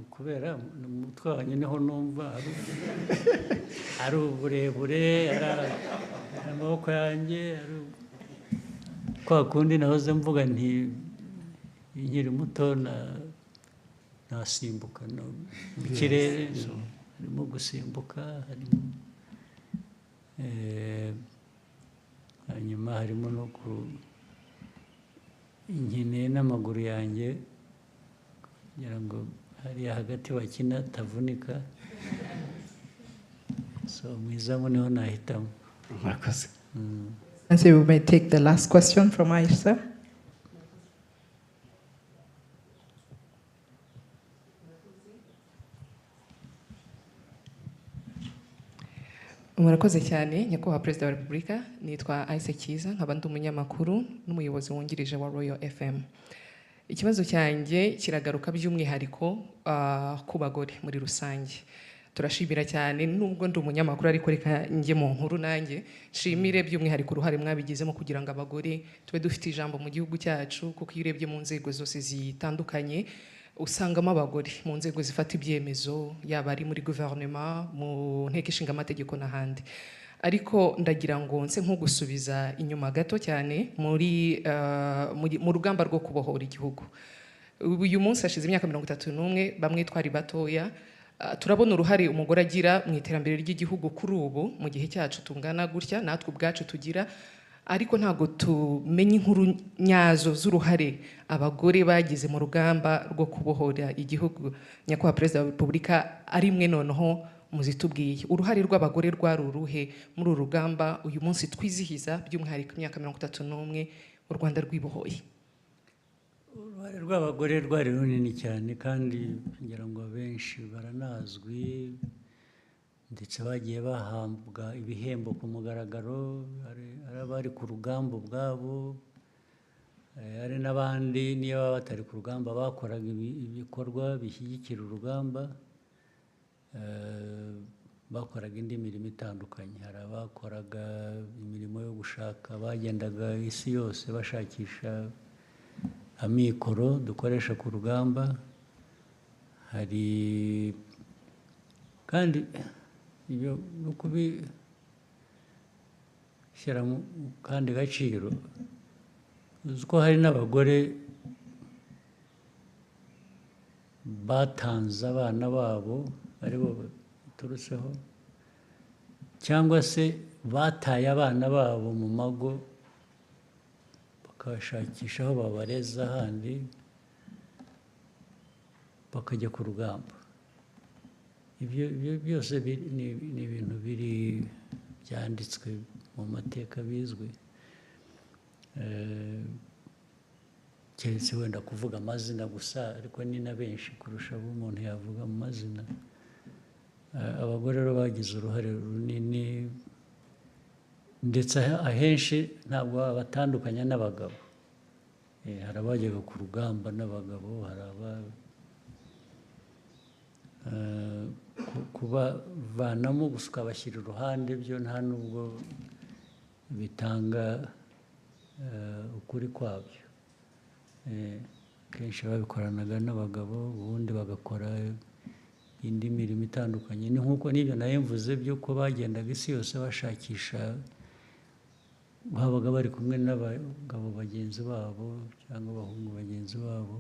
Kubera umutwe wanjye niho numva ari uburebure, amaboko yanjye kwa kundi nahoze mvuga nti nkiri muto nasimbuka mu kirere, harimo gusimbuka, harimo hanyuma harimo no inkeneye n'amaguru yanjye kugira ngo hariya hagati bakina tavunika. So mwizamu niho nahitamo. Murakoze. And so we may take the last question from Aisha. Murakoze cyane nyakubahwa Perezida wa Repubulika. Nitwa Aisha Kiza, nkaba ndi umunyamakuru n'umuyobozi wungirije wa Royal FM. Ikibazo cyanjye kiragaruka by'umwihariko ku bagore muri rusange. Turashimira cyane nubwo ndi umunyamakuru, ariko reka njye mu nkuru nanjye nshimire by'umwihariko uruhare mwabigizemo kugira ngo abagore tube dufite ijambo mu gihugu cyacu, kuko iyo urebye mu nzego zose zitandukanye usangamo abagore mu nzego zifata ibyemezo, yaba ari muri guverinoma, mu nteko ishinga amategeko n'ahandi. ariko ndagira ngo nse nko gusubiza inyuma gato cyane mu rugamba rwo kubohora igihugu. Uyu munsi hashize imyaka 31 bamwe twari batoya, turabona uruhare umugore agira mu iterambere ry'igihugu kuri ubu mu gihe cyacu tungana gutya natwe ubwacu tugira, ariko ntago tumenye inkuru nyazo z'uruhare abagore bagize mu rugamba rwo kubohora igihugu. Nyakubahwa Perezida wa Repubulika, ari mwe noneho muzitubwiye uruhare rw'abagore rwari uruhe muri uru rugamba uyu munsi twizihiza by'umwihariko imyaka 31 u Rwanda rwibohoye? Uruhare rw'abagore rwari runini cyane kandi ngira ngo benshi baranazwi, ndetse bagiye bahambwa ibihembo ku mugaragaro, ari abari ku rugamba ubwabo, hari n'abandi niyo baba batari ku rugamba bakoraga ibikorwa bishyigikira urugamba, bakoraga indi mirimo itandukanye. Hari abakoraga imirimo yo gushaka, bagendaga isi yose bashakisha amikoro dukoresha ku rugamba. Hari kandi ibyo no kubishyira mu kandi gaciro, uzi ko hari n'abagore batanze abana babo aribo baturutseho, cyangwa se bataye abana babo mu mago bakabashakisha aho babareza ahandi bakajya ku rugamba. Ibyo byose ni ibintu biri byanditswe mu mateka bizwi, keretse wenda kuvuga amazina gusa, ariko ni na benshi kurusha abo umuntu yavuga mu mazina. Abagore rero bagize uruhare runini, ndetse ahenshi ntabwo batandukanya n'abagabo. Hari abajyaga ku rugamba n'abagabo, hari kubavanamo gusa ukabashyira iruhande, byo nta nubwo bitanga ukuri kwabyo. Kenshi babikoranaga n'abagabo, ubundi bagakora indi mirimo itandukanye. Ni nk'uko n'ibyo nayo mvuze by'uko bagendaga isi yose bashakisha, babaga bari kumwe n'abagabo bagenzi babo cyangwa abahungu bagenzi babo.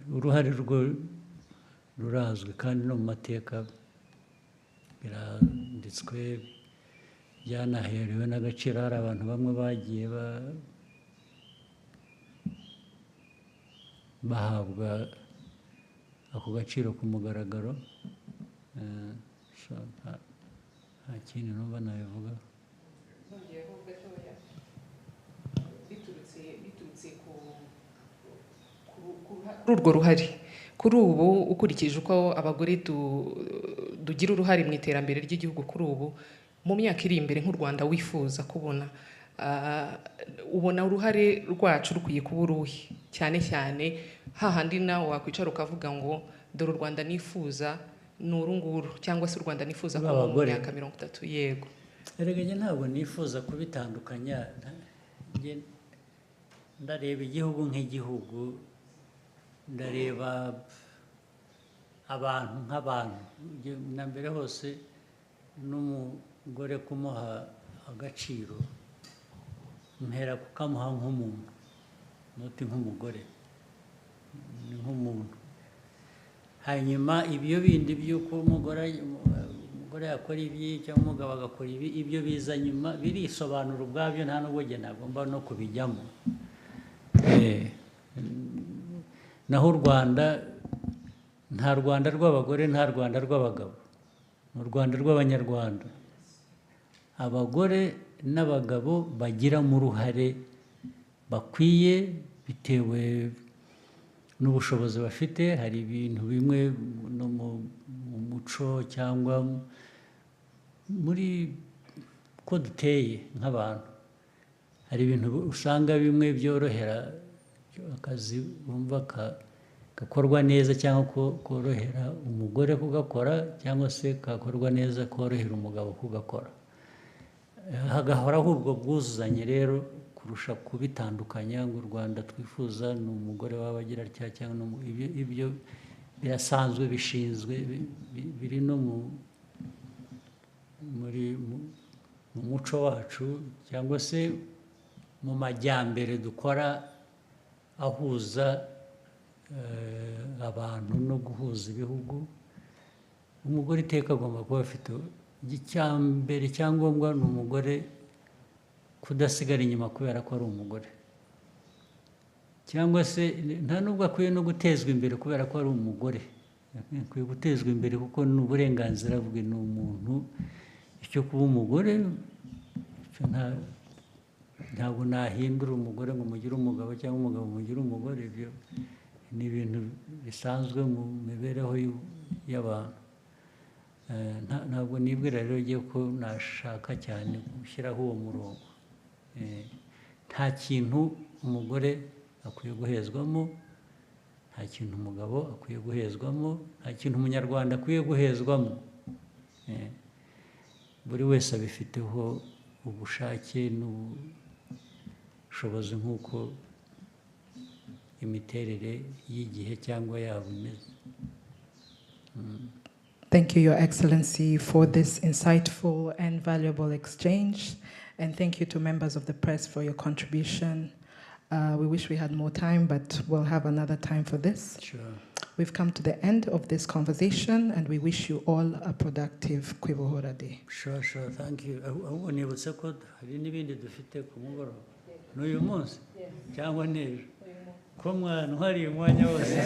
Uruhare rwo rurazwi kandi no mu mateka biranditswe, byanaherewe n'agaciro. Hari abantu bamwe bagiye bahabwa ako gaciro ku mugaragaro. Nta kindi numva nabivuga. Kuri urwo ruhare kuri ubu, ukurikije uko abagore dugira uruhare mu iterambere ry'igihugu kuri ubu, mu myaka iri imbere nk'u Rwanda wifuza kubona, ubona uruhare rwacu rukwiye kuba uruhe? Cyane cyane hahandi nawe wakwicara ukavuga ngo dore u Rwanda nifuza ni uru nguru, cyangwa se u Rwanda nifuza kuba mu myaka 30. Yego, erega njye ntabwo nifuza kubitandukanya. Ndareba igihugu nk'igihugu, ndareba abantu nk'abantu. Na mbere hose n'umugore kumuha agaciro, mpera kukamuha nk'umuntu, noti nk'umugore, ni nk'umuntu. Hanyuma ibyo bindi by'uko umugore yakora ibi cyangwa umugabo agakora ibi, ibyo biza nyuma, birisobanura ubwabyo, nta n'ubwo njye nagomba no kubijyamo. Naho u Rwanda, nta Rwanda rw'abagore, nta Rwanda rw'abagabo, ni u Rwanda rw'abanyarwanda. Abagore n'abagabo bagiramo uruhare bakwiye bitewe n'ubushobozi bafite. Hari ibintu bimwe no mu muco cyangwa muri ko duteye nk'abantu, hari ibintu usanga bimwe byorohera akazi bumva gakorwa neza, cyangwa korohera umugore kugakora, cyangwa se kakorwa neza korohera umugabo kugakora. Hagahoraho ubwo bwuzuzanye rero kurusha kubitandukanya ngo u Rwanda twifuza ni umugore waba agira atya cyangwa ibyo birasanzwe, bishinzwe, biri no mu muco wacu cyangwa se mu majyambere dukora ahuza abantu no guhuza ibihugu, umugore iteka agomba kuba afite icyambere cyangombwa, ni umugore kudasigara inyuma kubera ko ari umugore, cyangwa se nta nubwo akwiye no gutezwa imbere kubera ko ari umugore. Akwiye gutezwa imbere kuko ni uburenganzira bwe, ni umuntu. Icyo kuba umugore ntabwo nahindura umugore ngo mugire umugabo cyangwa umugabo mugire umugore. Ibyo ni ibintu bisanzwe mu mibereho y'abantu. Ntabwo nibwira rero ugiye ko nashaka cyane gushyiraho uwo murongo. Nta kintu umugore akwiye guhezwamo, nta kintu umugabo akwiye guhezwamo, nta kintu umunyarwanda akwiye guhezwamo. Buri wese abifiteho ubushake n'ubushobozi nk'uko imiterere y'igihe cyangwa yabo imeze. Thank you, Your Excellency, for this insightful and valuable exchange. And thank you to members of the press for your contribution. We wish we had more time, but we'll have another time for this. Sure. We've come to the end of this conversation, and we wish you all a productive Kwibohora Day. Sure, thank you. Ahubwo nibutse ko hari n'ibindi dufite ku mugoroba n'uyu munsi cyangwa n'ejo ko mwana uhari umwanya wose.